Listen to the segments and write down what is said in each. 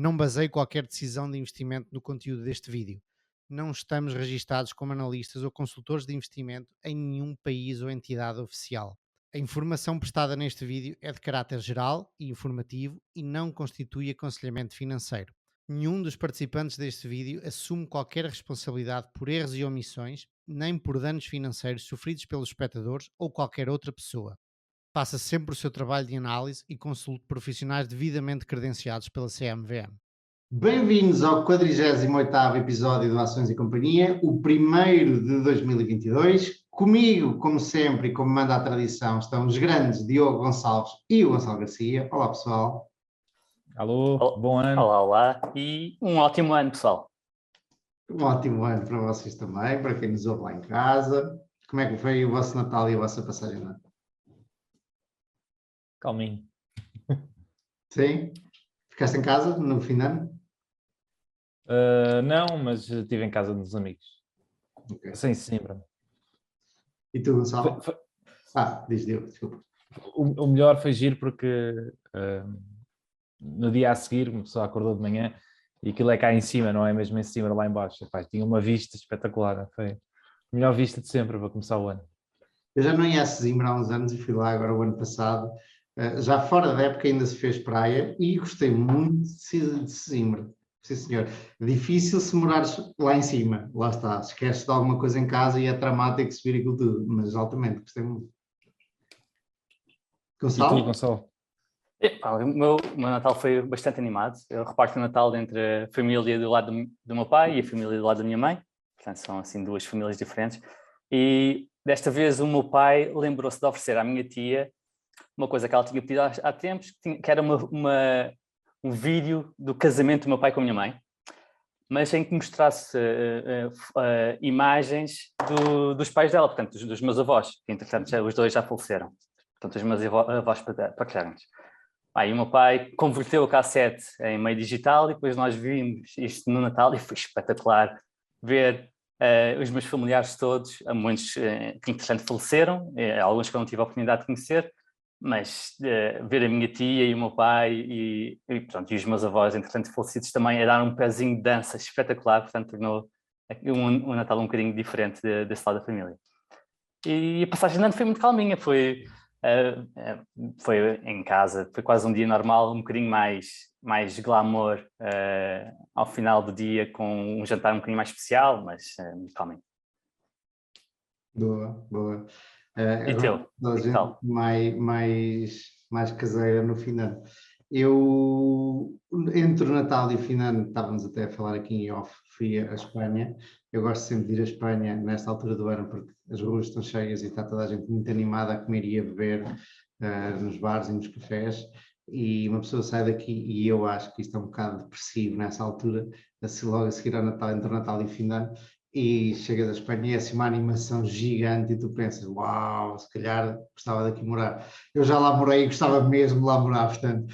Não baseie qualquer decisão de investimento no conteúdo deste vídeo. Não estamos registados como analistas ou consultores de investimento em nenhum país ou entidade oficial. A informação prestada neste vídeo é de caráter geral e informativo e não constitui aconselhamento financeiro. Nenhum dos participantes deste vídeo assume qualquer responsabilidade por erros e omissões, nem por danos financeiros sofridos pelos espectadores ou qualquer outra pessoa. Faça sempre o seu trabalho de análise e consulte profissionais devidamente credenciados pela CMVM. Bem-vindos ao 48º episódio do Ações e Companhia, o primeiro de 2022. Comigo, como sempre, e como manda a tradição, estão os grandes Diogo Gonçalves e o Gonçalo Garcia. Olá, pessoal. Alô, bom ano. Olá, olá. E um ótimo ano, pessoal. Um ótimo ano para vocês também, para quem nos ouve lá em casa. Como é que foi o vosso Natal e a vossa passagem de ano? Calminho. Sim? Ficaste em casa no fim de ano? Não, mas estive em casa dos amigos. Okay. Sem Sesimbra. E tu, Gonçalo? Diz Diogo, desculpa. O melhor foi giro porque no dia a seguir uma pessoa acordou de manhã e aquilo é cá em cima, não é mesmo em cima, lá em baixo. Epá, tinha uma vista espetacular. Foi a melhor vista de sempre para começar o ano. Eu já não ia a Sesimbra há uns anos e fui lá agora o ano passado. Já fora da época ainda se fez praia e gostei muito de Sesimbra. Sim, senhor. Difícil se morares lá em cima. Lá está. Esqueces de alguma coisa em casa e é dramático subir aquilo tudo. Mas altamente, gostei muito. Gonçalo? E tu, Gonçalo? O meu Natal foi bastante animado. Eu reparto o Natal entre a família do lado do meu pai e a família do lado da minha mãe. Portanto, são assim duas famílias diferentes. E desta vez o meu pai lembrou-se de oferecer à minha tia uma coisa que ela tinha pedido há tempos, que era um vídeo do casamento do meu pai com a minha mãe, mas em que mostrasse imagens dos pais dela, portanto, dos meus avós, que entretanto os dois já faleceram. Portanto, os meus avós paternos. E o meu pai converteu a cassete em meio digital e depois nós vimos isto no Natal e foi espetacular ver os meus familiares todos, muitos que entretanto faleceram, alguns que eu não tive a oportunidade de conhecer, mas ver a minha tia e o meu pai e os meus avós, entretanto falecidos também, a dar um pezinho de dança espetacular, portanto tornou um Natal um bocadinho diferente desse lado da família. E a passagem de ano foi muito calminha, foi em casa, foi quase um dia normal, um bocadinho mais glamour ao final do dia, com um jantar um bocadinho mais especial, mas muito calminho. Boa, boa. E teu? Mais caseira no fim de ano. Eu, entre o Natal e o fim de ano, estávamos até a falar aqui em off, fui à Espanha. Eu gosto sempre de ir à Espanha nesta altura do ano, porque as ruas estão cheias e está toda a gente muito animada a comer e a beber nos bares e nos cafés. E uma pessoa sai daqui, e eu acho que isto é um bocado depressivo nessa altura, logo a seguir ao Natal, entre o Natal e o fim de ano, e chega da Espanha e é assim uma animação gigante e tu pensas, uau, se calhar gostava daqui morar. Eu já lá morei e gostava mesmo de lá morar, portanto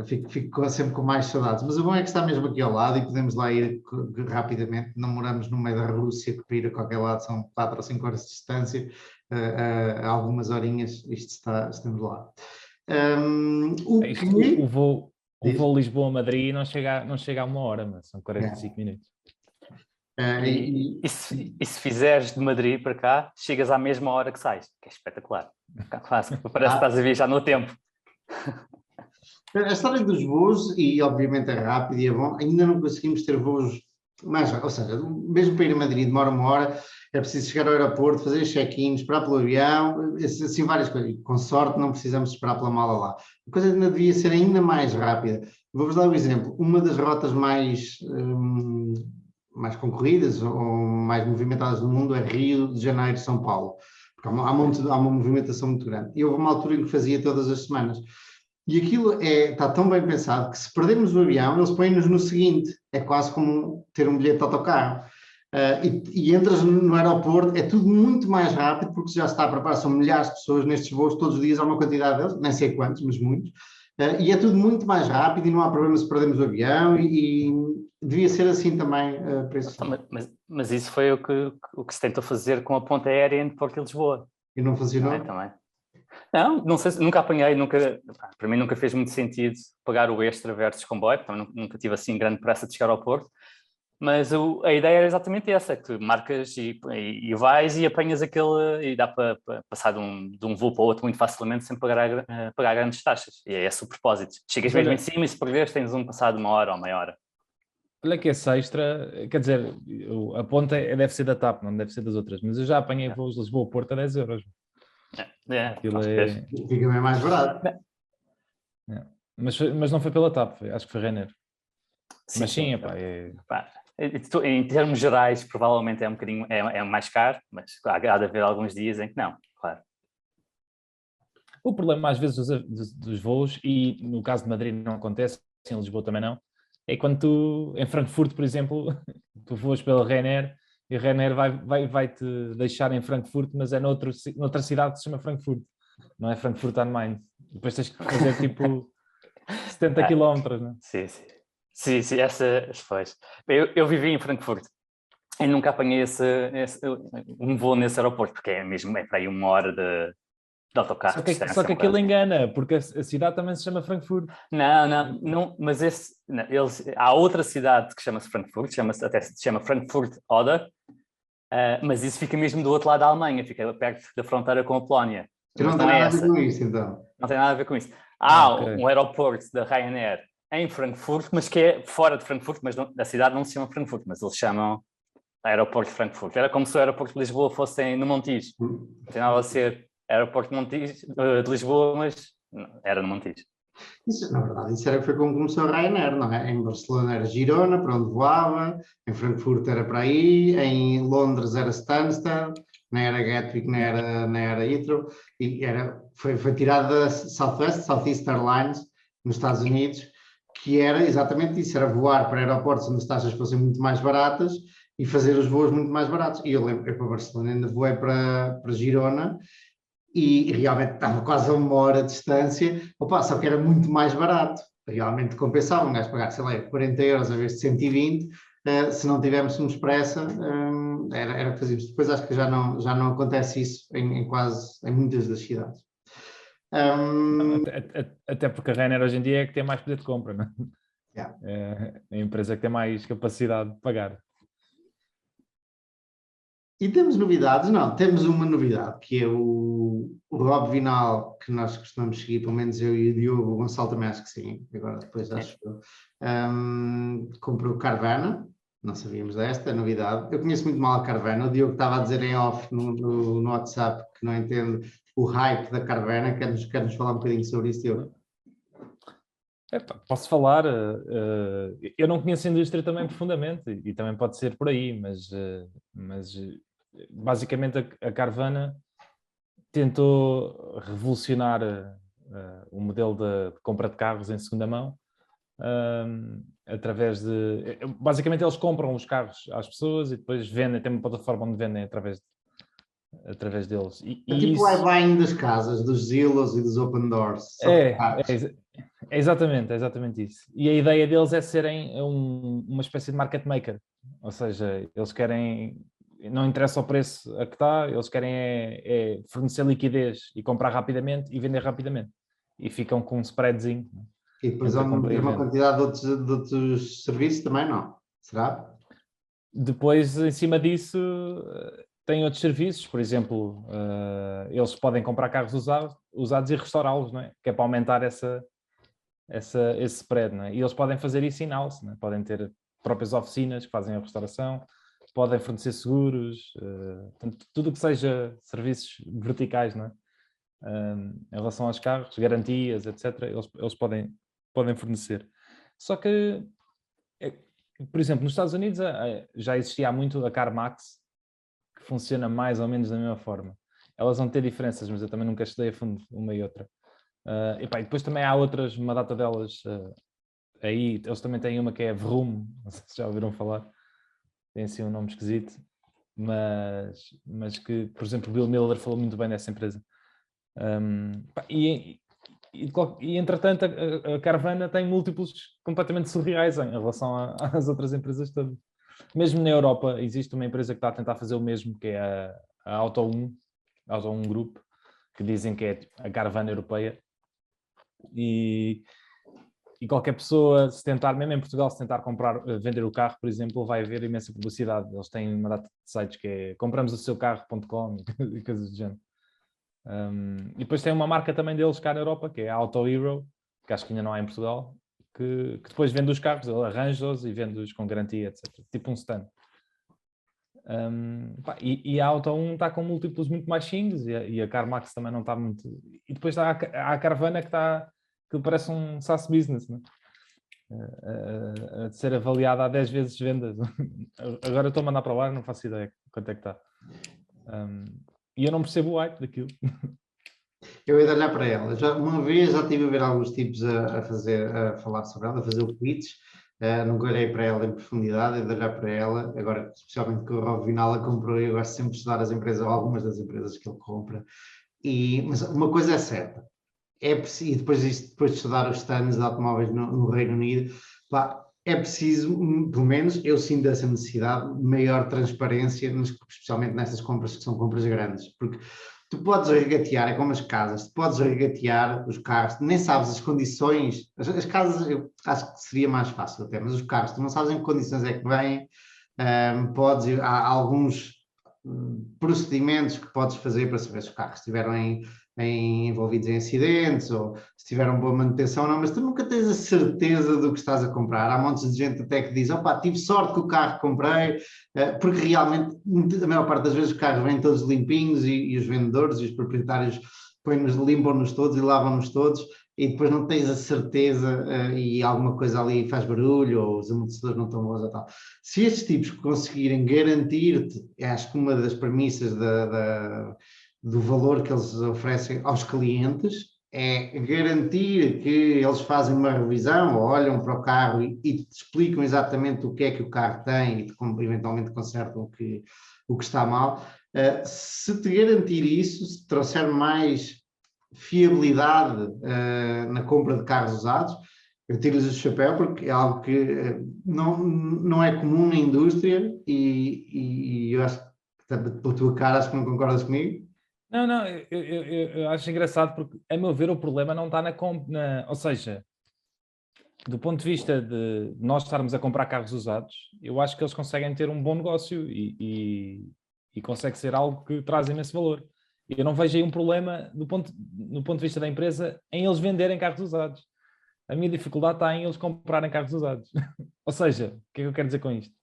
fico sempre com mais saudades. Mas o bom é que está mesmo aqui ao lado e podemos lá ir rapidamente, não moramos no meio da Rússia, que para ir a qualquer lado são 4 ou 5 horas de distância, algumas horinhas, estamos lá. O voo Lisboa-Madrid não chega a 1 hora, mas são 45 minutos. E se fizeres de Madrid para cá, chegas à mesma hora que sais, que é espetacular. Parece que estás a viajar no tempo. A história dos voos, e obviamente é rápido e é bom, ainda não conseguimos ter voos mais, ou seja, mesmo para ir a Madrid demora 1 hora, é preciso chegar ao aeroporto, fazer check-in, esperar pelo avião, assim várias coisas. Com sorte não precisamos esperar pela mala lá. A coisa ainda devia ser ainda mais rápida. Vou-vos dar um exemplo. Uma das rotas mais concorridas ou mais movimentadas do mundo é Rio de Janeiro, São Paulo, porque há uma movimentação muito grande. E houve uma altura em que fazia todas as semanas. E aquilo está tão bem pensado que se perdermos o avião, eles põem-nos no seguinte. É quase como ter um bilhete de autocarro. E entras no aeroporto, é tudo muito mais rápido, porque já se está a preparar, são milhares de pessoas nestes voos, todos os dias há uma quantidade deles, nem sei quantos, mas muitos. E é tudo muito mais rápido e não há problema se perdemos o avião e devia ser assim também para isso. Mas isso foi o que se tentou fazer com a ponte aérea entre Porto e Lisboa. E não funcionou? Também. Não sei, nunca apanhei, para mim nunca fez muito sentido pagar o extra versus comboio, também nunca tive assim grande pressa de chegar ao Porto, mas a ideia era exatamente essa, que tu marcas e vais e apanhas aquele, e dá para passar de um voo para o outro muito facilmente sem pagar grandes taxas, e é esse o propósito. Chegas Mas mesmo olha- em cima e se perderes tens um passado de 1 hora ou meia hora. Olha que esse extra, quer dizer, a ponta deve ser da TAP, não deve ser das outras, mas eu já apanhei voos de Lisboa-Porto a 10 euros. Aquilo Pronto, vês? Fica bem mais barato. É. Mas não foi pela TAP, acho que foi Ryanair. Mas sim, sim. epá, Pá, em termos gerais, provavelmente é um bocadinho mais caro, mas há de haver alguns dias em que não, claro. O problema às vezes dos voos, e no caso de Madrid não acontece, em Lisboa também não, é quando tu, em Frankfurt, por exemplo, tu voas pela Ryanair e a Ryanair vai-te deixar em Frankfurt, mas é noutra cidade que se chama Frankfurt, não é Frankfurt am Main. Depois tens que fazer tipo 70 km, não é? Sim, essa foi. Eu vivi em Frankfurt e nunca apanhei um voo nesse aeroporto, porque é para aí 1 hora de autocarro. Só que aquilo engana, porque a cidade também se chama Frankfurt. Não, mas há outra cidade que chama-se Frankfurt, até se chama Frankfurt Oder, mas isso fica mesmo do outro lado da Alemanha, fica perto da fronteira com a Polónia. Que Mas não tem não é nada a ver essa. com isso, então. Não tem nada a ver com isso. Há Ok. um aeroporto da Ryanair em Frankfurt, mas que é fora de Frankfurt, mas a cidade não se chama Frankfurt, mas eles chamam Aeroporto de Frankfurt. Era como se o aeroporto de Lisboa fosse no Montijo. Não tem nada a ser aeroporto de Montijo, de Lisboa, mas era no Montijo. Isso, na verdade, isso foi como começou a Ryanair, não é? Em Barcelona era Girona, para onde voava, em Frankfurt era para aí, em Londres era Stansted, nem era Gatwick, nem era Heathrow, e foi tirada da Southeast Airlines, nos Estados Unidos, que era exatamente isso, era voar para aeroportos onde as taxas fossem muito mais baratas e fazer os voos muito mais baratos. E eu lembro, eu para Barcelona ainda voei para Girona, e realmente estava quase a 1 hora de distância, só que era muito mais barato, realmente compensava um gajo pagar, sei lá, 40 euros a vez de 120, se não tivéssemos pressa, era o que fazíamos. Depois acho que já não acontece isso em muitas das cidades. Até porque a Ryanair hoje em dia é que tem mais poder de compra, não é? Yeah. É a empresa que tem mais capacidade de pagar. E temos novidades? Não, temos uma novidade, que é o Rob Vinal, que nós costumamos seguir, pelo menos eu e o Diogo, o Gonçalo também acho que sim, agora depois acho que comprou Carvana, não sabíamos desta novidade. Eu conheço muito mal a Carvana, o Diogo estava a dizer em off no WhatsApp que não entende o hype da Carvana, quer-nos falar um bocadinho sobre isso, Diogo? Posso falar, eu não conheço a indústria também profundamente e também pode ser por aí, mas basicamente a Carvana tentou revolucionar o modelo de compra de carros em segunda mão através de... Basicamente eles compram os carros às pessoas e depois vendem, tem uma plataforma onde vendem através deles. É tipo o iBuying das casas, dos Zillows e dos Open Doors. É exatamente isso. E a ideia deles é serem uma espécie de market maker. Ou seja, eles querem... Não interessa o preço a que está, eles querem é fornecer liquidez e comprar rapidamente e vender rapidamente. E ficam com um spreadzinho. E depois há uma quantidade de outros serviços também, não? Será? Depois, em cima disso, tem outros serviços. Por exemplo, eles podem comprar carros usados e restaurá-los, não é? Que é para aumentar esse spread, não é? E eles podem fazer isso in-house, não é? Podem ter próprias oficinas que fazem a restauração, podem fornecer seguros, tudo o que seja serviços verticais, não é? Em relação aos carros, garantias, etc., eles podem fornecer. Só que, por exemplo, nos Estados Unidos já existia há muito a CarMax, que funciona mais ou menos da mesma forma. Elas vão ter diferenças, mas eu também nunca estudei a fundo uma e outra. E depois também há outras, uma data delas aí, eles também têm uma que é Vroom, não sei se já ouviram falar, tem assim um nome esquisito, mas que, por exemplo, o Bill Miller falou muito bem dessa empresa. E entretanto a Carvana tem múltiplos completamente surreais em relação às outras empresas todas. Mesmo na Europa existe uma empresa que está a tentar fazer o mesmo, que é a Auto1 Group, que dizem que é a caravana europeia. E qualquer pessoa, se tentar, mesmo em Portugal, se tentar vender o carro, por exemplo, vai haver imensa publicidade. Eles têm uma data de sites que é compramos-o-seu-carro.com e coisas do género. E depois tem uma marca também deles cá na Europa, que é a Auto Hero, que acho que ainda não há em Portugal, que depois vende os carros, ele arranja-os e vende-os com garantia, etc. Tipo um stand. E a Auto 1 está com múltiplos muito mais xingos e a CarMax também não está muito... E depois há a Caravana que parece um SaaS business, né? A ser avaliada a 10 vezes vendas. Agora estou a mandar para lá, não faço ideia quanto é que está. E eu não percebo o hype daquilo. Eu ia de olhar para ela. Uma vez já estive a ver alguns tipos a falar sobre ela, a fazer o pitch. Nunca olhei para ela em profundidade, ia de olhar para ela. Agora, especialmente que o Rob Vinal a comprou, eu gosto sempre de estudar as empresas, algumas das empresas que ele compra. Mas uma coisa é certa. É preciso, e depois de estudar os stands de automóveis no Reino Unido, é preciso, pelo menos eu sinto essa necessidade de maior transparência, especialmente nessas compras que são compras grandes, porque tu podes regatear, é como as casas, tu podes regatear os carros, nem sabes as condições, as casas eu acho que seria mais fácil até, mas os carros, tu não sabes em que condições é que vêm, há alguns procedimentos que podes fazer para saber se os carros estiveram envolvidos em acidentes ou se tiveram boa manutenção ou não, mas tu nunca tens a certeza do que estás a comprar. Há montes de gente até que diz, tive sorte que o carro que comprei, porque realmente a maior parte das vezes os carros vêm todos limpinhos e os vendedores e os proprietários limpam-nos todos e lavam-nos todos e depois não tens a certeza e alguma coisa ali faz barulho ou os amortecedores não estão bons ou tal. Se estes tipos conseguirem garantir-te, acho que uma das premissas do valor que eles oferecem aos clientes é garantir que eles fazem uma revisão ou olham para o carro e te explicam exatamente o que é que o carro tem e eventualmente consertam o que está mal. Se te garantir isso, se te trouxer mais fiabilidade na compra de carros usados, eu tiro-lhes o chapéu porque é algo que não é comum na indústria e eu acho que pela tua cara acho que não concordas comigo. Não, eu acho engraçado porque, a meu ver, o problema não está ou seja, do ponto de vista de nós estarmos a comprar carros usados, eu acho que eles conseguem ter um bom negócio e consegue ser algo que traz imenso valor. Eu não vejo aí um problema no ponto de vista da empresa em eles venderem carros usados. A minha dificuldade está em eles comprarem carros usados. Ou seja, o que é que eu quero dizer com isto?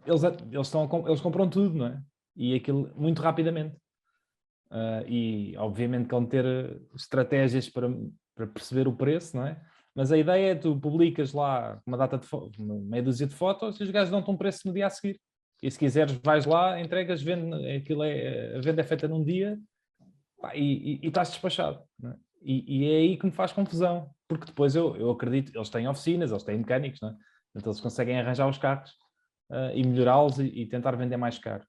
Eles compram tudo, não é? E aquilo muito rapidamente. E obviamente que vão ter estratégias para perceber o preço, não é? Mas a ideia é tu publicas lá uma meia dúzia de fotos e os gajos dão-te um preço no dia a seguir. E se quiseres vais lá, entregas, a venda é feita num dia e estás despachado, não é? E é aí que me faz confusão, porque depois eu acredito, eles têm oficinas, eles têm mecânicos, não é? Então eles conseguem arranjar os carros e melhorá-los e tentar vender mais caro.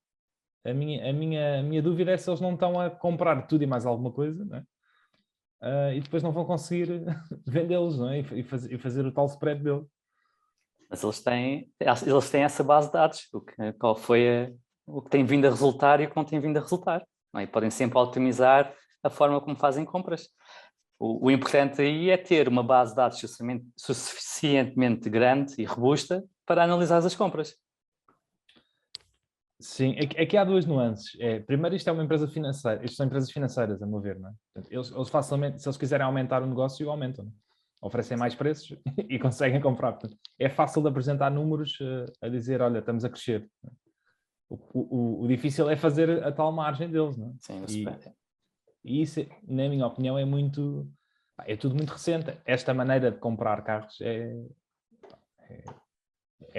A minha dúvida é se eles não estão a comprar tudo e mais alguma coisa, não é? E depois não vão conseguir vendê-los, não é? E fazer o tal spread deles. Mas eles têm essa base de dados, qual foi o que tem vindo a resultar e o que não tem vindo a resultar. Não é? E podem sempre otimizar a forma como fazem compras. O importante aí é ter uma base de dados suficientemente grande e robusta para analisar as compras. Sim, aqui há duas nuances. Primeiro, isto é uma empresa financeira. Isto são empresas financeiras, a meu ver, não é? Portanto, eles facilmente, se eles quiserem aumentar o negócio, aumentam. Não é? Oferecem mais preços e conseguem comprar. Portanto, é fácil de apresentar números a dizer, olha, estamos a crescer. O difícil é fazer a tal margem deles, não é? Sim, e isso, na minha opinião, é tudo muito recente. Esta maneira de comprar carros é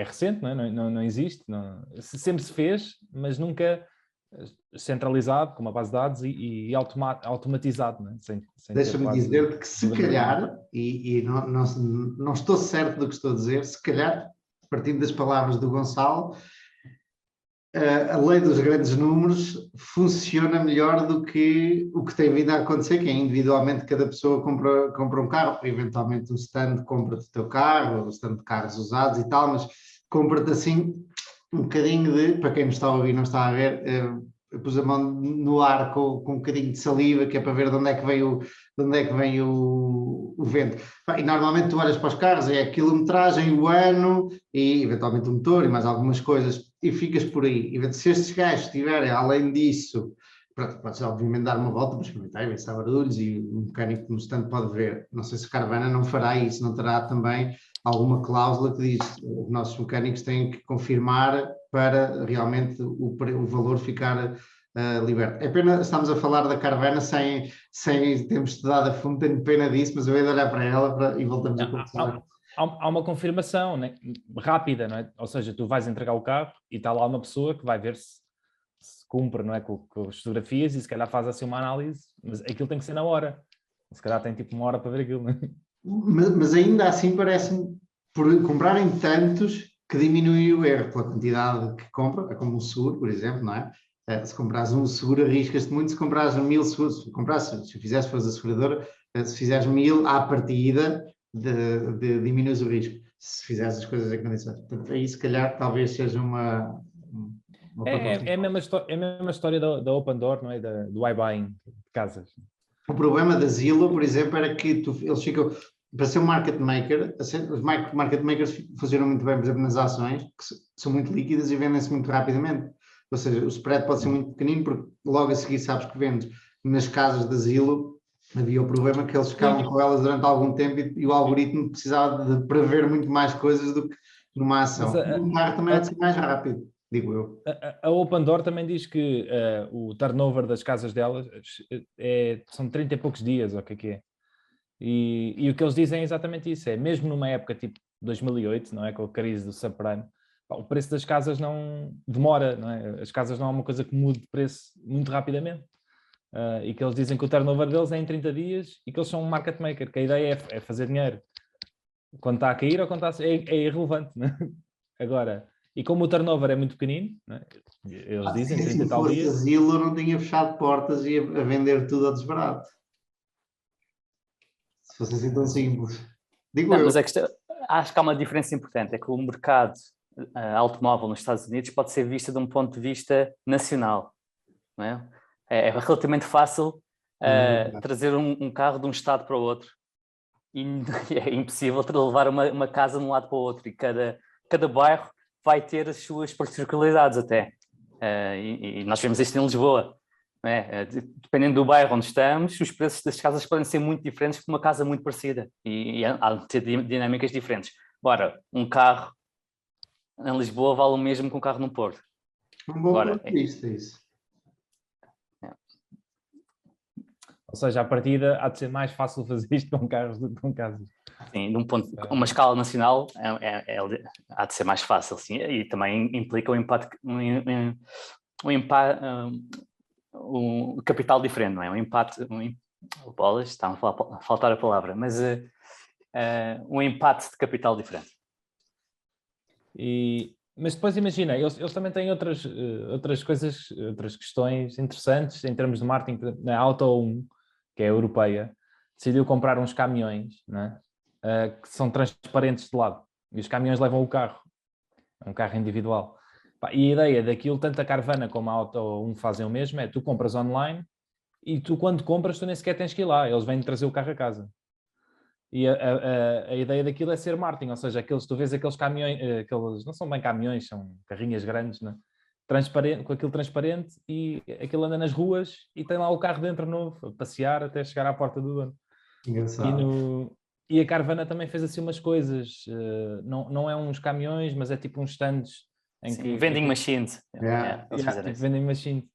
recente, não é? Não existe. Sempre se fez, mas nunca centralizado, com uma base de dados e automatizado. Não é? Deixa-me dizer-te que se calhar, e não estou certo do que estou a dizer, se calhar, partindo das palavras do Gonçalo, a lei dos grandes números funciona melhor do que o que tem vindo a acontecer, que é individualmente cada pessoa compra um carro, eventualmente um stand compra-te o teu carro, um stand de carros usados e tal, mas compra-te assim um bocadinho para quem nos está a ouvir não está a ver, eu pus a mão no ar com um bocadinho de saliva, que é para ver de onde é que vem o vento. E normalmente tu olhas para os carros, é a quilometragem, o ano e eventualmente o motor e mais algumas coisas, e ficas por aí. E se estes gajos tiverem, além disso, pronto, podes obviamente dar uma volta para experimentar e ver se há barulhos, e o mecânico no stand pode ver. Não sei se a Carvana não fará isso, não terá também alguma cláusula que diz que os nossos mecânicos têm que confirmar para realmente o valor ficar liberto. É pena, estamos a falar da Carvana sem termos estudado a fundo, tenho pena disso, mas eu hei de olhar para ela e voltamos a conversar. Há uma confirmação, né? Rápida, não é? Ou seja, tu vais entregar o carro e está lá uma pessoa que vai ver se cumpre, não é? com as fotografias, e se calhar faz assim uma análise, mas aquilo tem que ser na hora. Se calhar tem tipo uma hora para ver aquilo, não é? Mas ainda assim parece-me, por comprarem tantos, que diminui o erro pela quantidade que compra, é como um seguro, por exemplo, não é? Se comprares um seguro, arriscas-te muito. Se comprares 1000 seguros, se fizesse, fores a seguradora, se fizeres 1000 à partida, diminuis o risco, se fizeres as coisas em condições. Portanto, aí se calhar talvez seja uma proposta. É a mesma história da Open Door, não é? Do iBuying de casas. O problema da Zillow, por exemplo, era que eles ficam, para ser um market maker, os market makers funcionam muito bem, por exemplo, nas ações, que são muito líquidas e vendem-se muito rapidamente. Ou seja, o spread pode ser muito pequenino, porque logo a seguir sabes que vendes. Nas casas da Zillow havia o problema que eles ficavam com elas durante algum tempo e o algoritmo precisava de prever muito mais coisas do que numa ação. O carro também há de ser mais rápido, digo eu. A Open Door também diz que o turnover das casas delas são 30 e poucos dias, ou o que é. E o que eles dizem é exatamente isso, é mesmo numa época tipo 2008, não é, com a crise do subprime, o preço das casas não demora, não é? As casas não é uma coisa que mude de preço muito rapidamente. E que eles dizem que o turnover deles é em 30 dias e que eles são um market maker, que a ideia é fazer dinheiro quando está a cair ou quando está é irrelevante, né? Agora, e como o turnover é muito pequenino, né? Eles dizem 30 e tal dias. Se Zillow não tinha fechado portas e a vender tudo ao desbarato. Se fosse assim tão simples. Digo eu. Mas acho que há uma diferença importante, é que o mercado automóvel nos Estados Unidos pode ser visto de um ponto de vista nacional, não é? É relativamente fácil trazer um carro de um estado para o outro e é impossível levar uma casa de um lado para o outro, e cada bairro vai ter as suas particularidades até. E nós vemos isto em Lisboa, não é? Dependendo do bairro onde estamos, os preços das casas podem ser muito diferentes de uma casa muito parecida e há de ter dinâmicas diferentes. Ora, um carro em Lisboa vale o mesmo que um carro no Porto. Um bom ponto de vista, isso. Ou seja, à partida há de ser mais fácil fazer isto com carros do que com casas. Sim, uma escala nacional há de ser mais fácil, sim, e também implica um capital diferente, não é? Um impacto, bolas, está a faltar a palavra, mas um impacto de capital diferente. Mas depois imagina, eles também têm outras coisas, outras questões interessantes em termos de marketing. Na Auto 1, que é a europeia, decidiu comprar uns caminhões, né, que são transparentes de lado, e os caminhões levam o carro, é um carro individual. E a ideia daquilo, tanto a Carvana como a Auto 1 fazem o mesmo, é tu compras online e tu, quando compras, tu nem sequer tens que ir lá, eles vêm trazer o carro a casa. E a ideia daquilo é ser marketing, ou seja, tu vês aqueles caminhões, aqueles não são bem caminhões, são carrinhas grandes, né? Transparente, com aquilo transparente, e aquilo anda nas ruas e tem lá o carro dentro novo, a passear até chegar à porta do dono. E a Carvana também fez assim umas coisas, não é uns caminhões, mas é tipo uns stands em que... Vending machines. Tipo vending machines.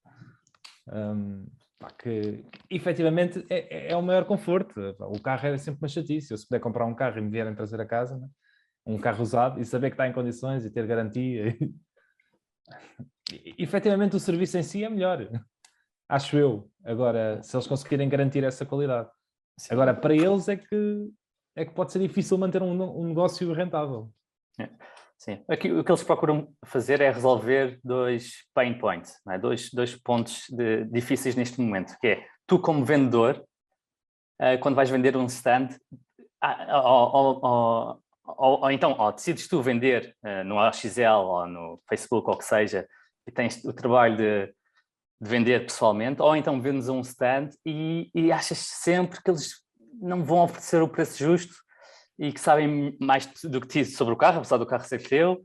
Que efetivamente é o maior conforto. O carro é sempre uma chatice. Eu, se puder comprar um carro e me vierem trazer a casa, né? Um carro usado, e saber que está em condições e ter garantia. Efetivamente o serviço em si é melhor, acho eu. Agora, se eles conseguirem garantir essa qualidade. Sim. Agora, para eles é que pode ser difícil manter um negócio rentável. Sim. Aqui, o que eles procuram fazer é resolver dois pain points, não é? Dois pontos difíceis neste momento, que é, tu como vendedor, quando vais vender um stand, ou então decides tu vender no OXL ou no Facebook ou o que seja, e tens o trabalho de de vender pessoalmente, ou então vendes a um stand e achas sempre que eles não vão oferecer o preço justo e que sabem mais do que ti sobre o carro, apesar do carro ser teu.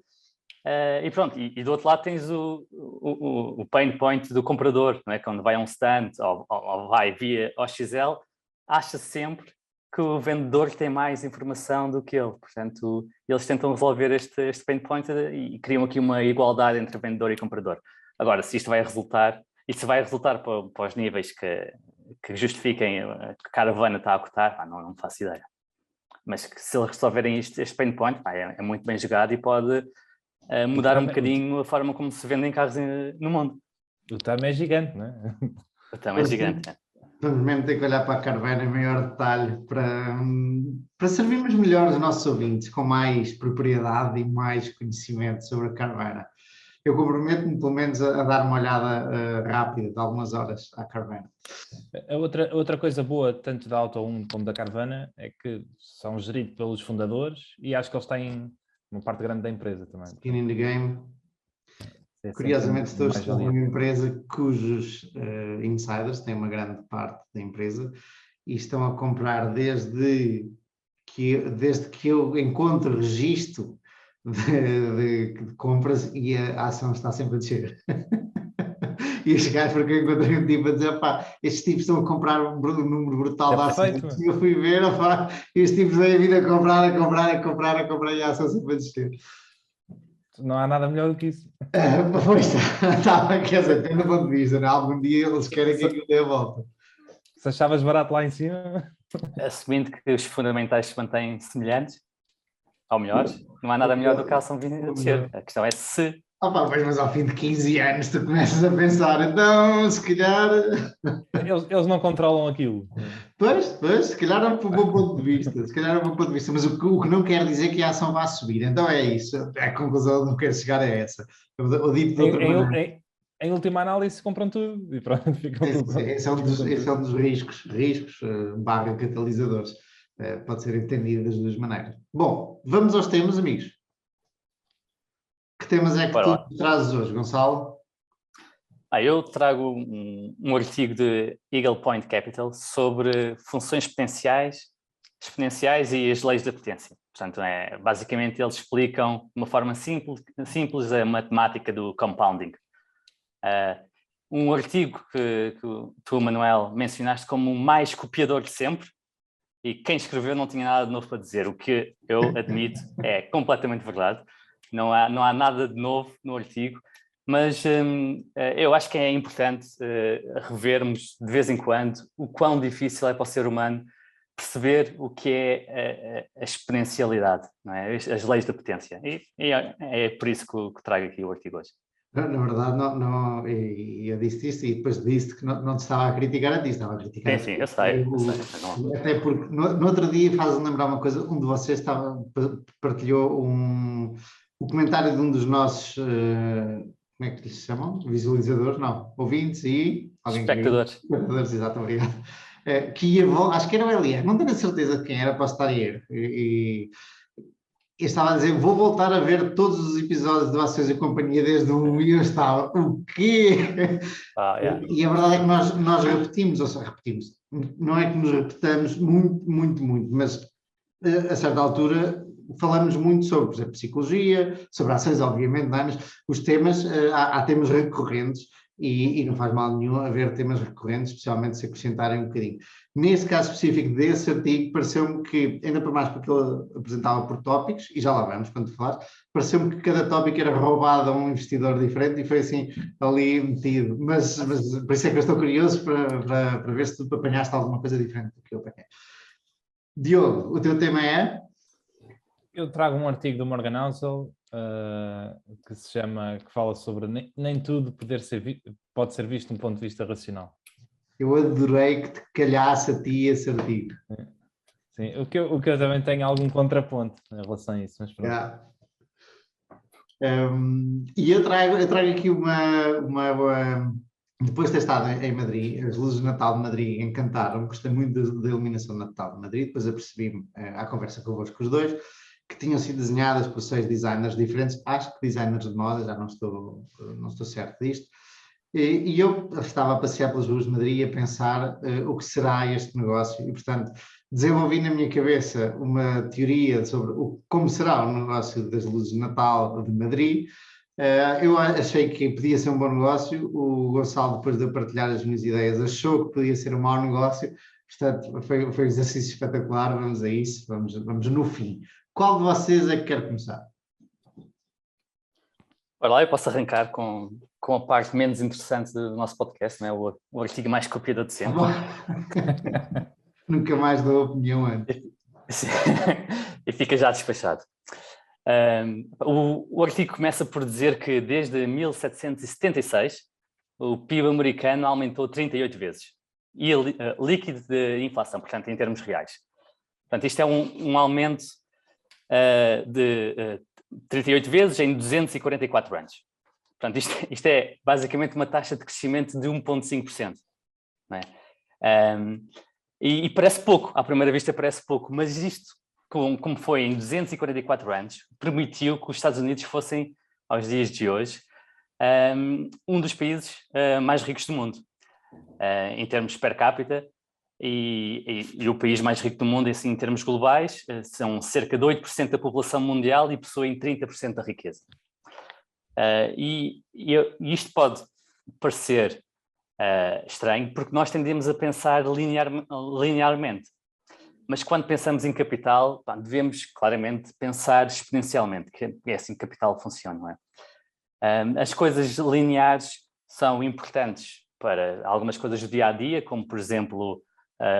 E pronto, e do outro lado tens o pain point do comprador, não é? Quando vai a um stand ou vai via OXL, acha sempre que o vendedor tem mais informação do que ele. Portanto, eles tentam resolver este pain point e criam aqui uma igualdade entre vendedor e comprador. Agora, se isto vai resultar, e se vai resultar para os níveis que justifiquem que a caravana está a cotar, não faço ideia. Mas que se eles resolverem este pain point, é muito bem jogado e pode mudar um bocadinho a forma como se vendem carros no mundo. O TAM é gigante, não é? O TAM é gigante. Vamos mesmo ter que olhar para a caravana em maior detalhe para servirmos melhor os nossos ouvintes, com mais propriedade e mais conhecimento sobre a caravana. Eu comprometo-me, pelo menos, a dar uma olhada rápida de algumas horas à caravana. A outra coisa boa, tanto da Auto 1 como da caravana, é que são geridos pelos fundadores e acho que eles têm uma parte grande da empresa também. Skin in the game. É Curiosamente, estou mais numa valia. empresa cujos insiders têm uma grande parte da empresa e estão a comprar desde que eu encontro registro de compras e a ação está sempre a descer. E os gajos, porque eu encontrei um tipo a dizer, pá, estes tipos estão a comprar um número brutal de ações. E eu fui ver, pá, estes tipos vêm vir a comprar e a ação sempre a descer. Não há nada melhor do que isso. Pois está, quer dizer, tendo ponto de vista, né? Algum dia eles querem que aquilo dê a volta. Se achavas barato lá em cima... Assumindo que os fundamentais se mantêm semelhantes, ou melhores, não há nada melhor do que a ação vindo a descer. A questão é se... Mas ao fim de 15 anos tu começas a pensar, então, se calhar... Eles não controlam aquilo. Pois, se calhar é um bom ponto de vista, mas o que não quer dizer que a ação vá subir, então é isso, a conclusão não quero chegar a essa. Eu digo de outra maneira. Em última análise compram tudo e pronto, ficam tudo. Esse é um dos riscos barra catalisadores, pode ser entendido das duas maneiras. Bom, vamos aos temas, amigos. Que temas é que tu trazes hoje, Gonçalo? Eu trago um artigo de Eagle Point Capital sobre funções exponenciais e as leis da potência. Portanto, basicamente eles explicam de uma forma simples a matemática do compounding. Um artigo que tu, Manuel, mencionaste como o mais copiador de sempre, e quem escreveu não tinha nada de novo para dizer, o que eu admito é completamente verdade. Não há nada de novo no artigo, mas eu acho que é importante revermos de vez em quando o quão difícil é para o ser humano perceber o que é a exponencialidade, não é? As leis da potência. E é por isso que trago aqui o artigo hoje. Na verdade, não, eu disse isso e depois disse que não te estava a criticar a ti, estava a criticar Sim, eu sei. Até porque no outro dia faz-me lembrar uma coisa, um de vocês partilhou o comentário de um dos nossos, como é que lhes chamam? Visualizadores? Não, ouvintes e... Espectadores. Espectadores, exato, obrigado. Acho que era o Elias, não tenho a certeza de quem era, posso estar a ir. E estava a dizer, vou voltar a ver todos os episódios de Ações e Companhia desde o e eu estava, o quê? E a verdade é que nós repetimos, não é que nos repetamos muito, mas a certa altura falamos muito sobre, por exemplo, psicologia, sobre ações, obviamente, não é? Mas os temas, há temas recorrentes e não faz mal nenhum haver temas recorrentes, especialmente se acrescentarem um bocadinho. Nesse caso específico desse artigo, pareceu-me que, ainda por mais porque ele apresentava por tópicos, e já lá vamos quando falar, pareceu-me que cada tópico era roubado a um investidor diferente e foi assim ali metido. Mas por isso é que eu estou curioso para ver se tu apanhaste alguma coisa diferente do que eu apanhei. Diogo, o teu tema é? Eu trago um artigo do Morgan Housel que fala sobre nem tudo pode ser visto de um ponto de vista racional. Eu adorei que te calhasse a ti esse artigo. Sim, o que eu também tenho algum contraponto em relação a isso, mas pronto. Yeah. E eu trago aqui depois de ter estado em Madrid, as luzes de Natal de Madrid encantaram-me, gostei muito da iluminação de Natal de Madrid, depois apercebi-me à conversa convosco os dois, que tinham sido desenhadas por 6 designers diferentes, acho que designers de moda, já não estou certo disto, E eu estava a passear pelas ruas de Madrid a pensar o que será este negócio e, portanto, desenvolvi na minha cabeça uma teoria sobre como será o negócio das luzes de Natal de Madrid. Eu achei que podia ser um bom negócio. O Gonçalo, depois de eu partilhar as minhas ideias, achou que podia ser um mau negócio. Portanto, foi um exercício espetacular. Vamos a isso, vamos no fim. Qual de vocês é que quer começar? Olha lá, eu posso arrancar com a parte menos interessante do nosso podcast, não é? O artigo mais copiado de sempre. Nunca mais dou opinião antes. E fica já despachado. O artigo começa por dizer que desde 1776 o PIB americano aumentou 38 vezes. E líquido de inflação, portanto, em termos reais. Portanto, isto é um aumento de 38 vezes em 244 anos. Portanto, isto é basicamente uma taxa de crescimento de 1,5%. Não é? E parece pouco, à primeira vista parece pouco, mas isto, como foi em 244 anos, permitiu que os Estados Unidos fossem, aos dias de hoje, um dos países mais ricos do mundo, em termos per capita, e o país mais rico do mundo, assim, em termos globais, são cerca de 8% da população mundial e possuem 30% da riqueza. E isto pode parecer estranho, porque nós tendemos a pensar linearmente. Mas quando pensamos em capital, devemos claramente pensar exponencialmente, que é assim que capital funciona, não é? As coisas lineares são importantes para algumas coisas do dia a dia, como por exemplo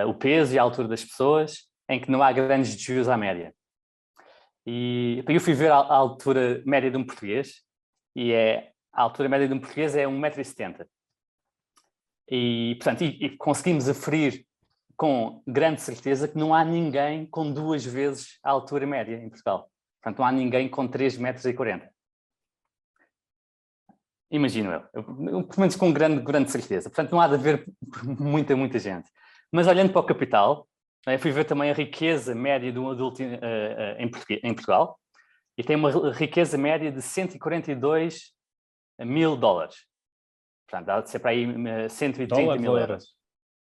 o peso e a altura das pessoas, em que não há grandes desvios à média. E eu fui ver a altura média de um português, e a altura média de um português é 1,70 m. E, portanto, conseguimos aferir com grande certeza que não há ninguém com 2 vezes a altura média em Portugal. Portanto, não há ninguém com 3,40 m. Imagino eu, pelo menos com grande certeza. Portanto, não há de haver muita gente. Mas olhando para o capital, eu fui ver também a riqueza média de um adulto em Portugal, e tem uma riqueza média de 142 mil dólares. Portanto, dá de ser para aí 130 mil euros.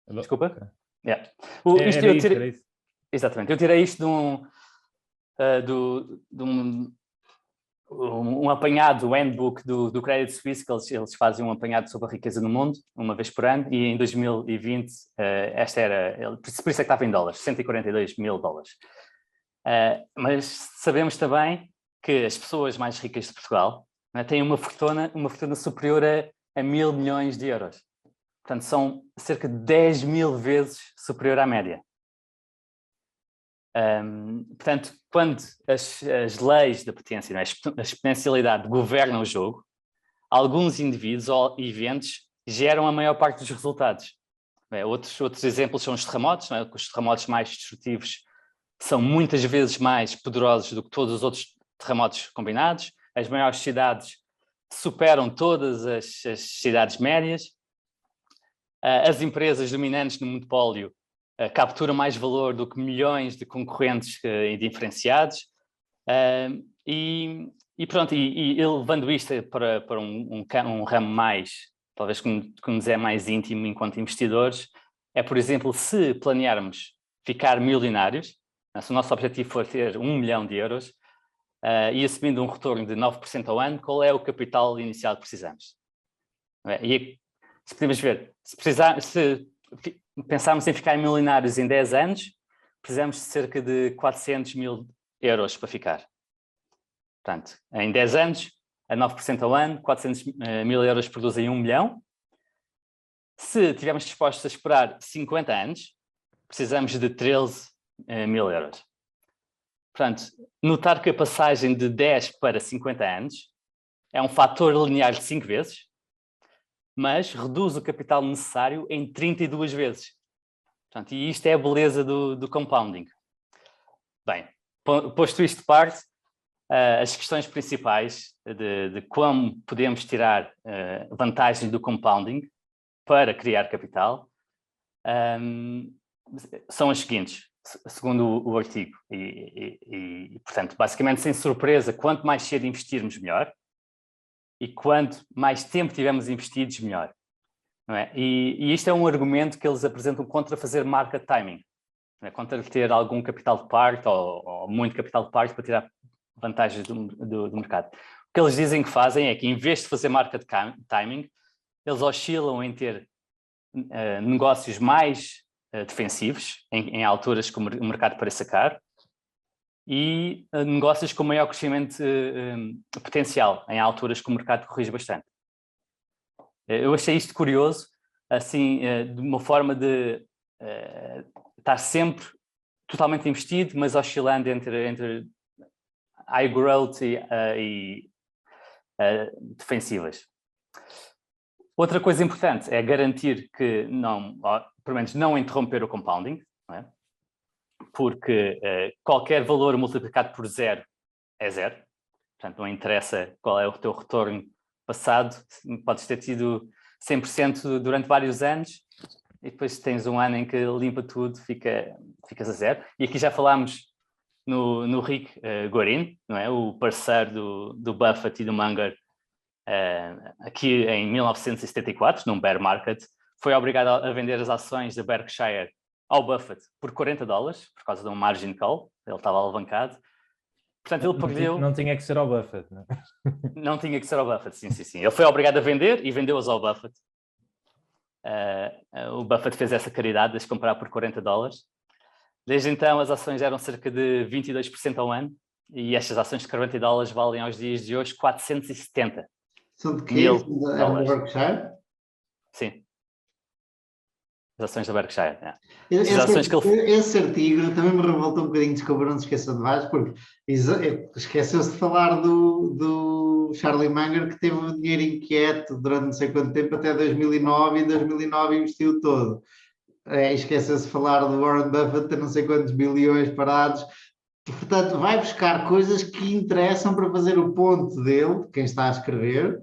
Desculpa? Yeah. Era isso. Exatamente. Eu tirei isto de um apanhado, o handbook do Credit Suisse, que eles fazem um apanhado sobre a riqueza no mundo, uma vez por ano, e em 2020 esta era, por isso é que estava em dólares, 142 mil dólares. Mas sabemos também que as pessoas mais ricas de Portugal, né, têm uma fortuna superior a 1.000 milhões de euros. Portanto, são cerca de 10 mil vezes superior à média. Portanto, quando as leis da potência, né, a exponencialidade governam o jogo, alguns indivíduos ou eventos geram a maior parte dos resultados. Outros exemplos são os terremotos, né? Os terremotos mais destrutivos são muitas vezes mais poderosos do que todos os outros terremotos combinados. As maiores cidades superam todas as cidades médias. As empresas dominantes no monopólio capturam mais valor do que milhões de concorrentes indiferenciados. E pronto, e levando isto para um ramo mais, talvez que nos é mais íntimo enquanto investidores, é, por exemplo, se planearmos ficar milionários, se o nosso objetivo for ter 1 milhão de euros, e assumindo um retorno de 9% ao ano, qual é o capital inicial que precisamos? E se podemos ver, se pensarmos em ficar milionários em 10 anos, precisamos de cerca de 400 mil euros para ficar. Portanto, em 10 anos, a 9% ao ano, 400 mil euros produzem 1 milhão. Se estivermos dispostos a esperar 50 anos, precisamos de 13 mil euros. Portanto, notar que a passagem de 10 para 50 anos é um fator linear de 5 vezes, mas reduz o capital necessário em 32 vezes. Portanto, e isto é a beleza do compounding. Bem, posto isto de parte, as questões principais de como podemos tirar vantagens do compounding para criar capital são as seguintes, segundo o artigo. E, portanto, basicamente, sem surpresa, quanto mais cedo investirmos, melhor. E quanto mais tempo tivermos investidos, melhor. Não é? E isto é um argumento que eles apresentam contra fazer market timing. Não é? Contra ter algum capital de parte ou muito capital de parte para tirar vantagens do mercado. O que eles dizem que fazem é que, em vez de fazer market timing, eles oscilam em ter negócios mais defensivos, em alturas que o mercado pareça caro, e negócios com maior crescimento potencial, em alturas que o mercado corrige bastante. Eu achei isto curioso, assim, de uma forma de estar sempre totalmente investido, mas oscilando entre high growth e defensivas. Outra coisa importante é garantir que pelo menos não interromper o compounding, não é? Porque qualquer valor multiplicado por zero é zero. Portanto, não interessa qual é o teu retorno passado, podes ter tido 100% durante vários anos e depois tens um ano em que limpa tudo, ficas a zero. E aqui já falámos no Rick Guarin, não é? O parceiro do Buffett e do Munger, aqui em 1974, num bear market, foi obrigado a vender as ações da Berkshire ao Buffett por $40, por causa de um margin call, ele estava alavancado. Portanto, ele perdeu... Não tinha que ser ao Buffett, não é? Não tinha que ser ao Buffett, sim. Ele foi obrigado a vender e vendeu-as ao Buffett. O Buffett fez essa caridade de comprar por $40. Desde então, as ações eram cerca de 22% ao ano e estas ações de $40 valem aos dias de hoje 470. São de quê? Da Berkshire? Sim. As ações da Berkshire. Esse artigo também me revoltou um bocadinho, desculpa, não se esqueça de mais, porque esqueceu-se de falar do Charlie Munger, que teve o dinheiro inquieto durante não sei quanto tempo, até 2009, e em 2009 investiu todo. Esqueceu-se de falar do Warren Buffett, ter não sei quantos bilhões parados. Portanto, vai buscar coisas que interessam para fazer o ponto dele, quem está a escrever,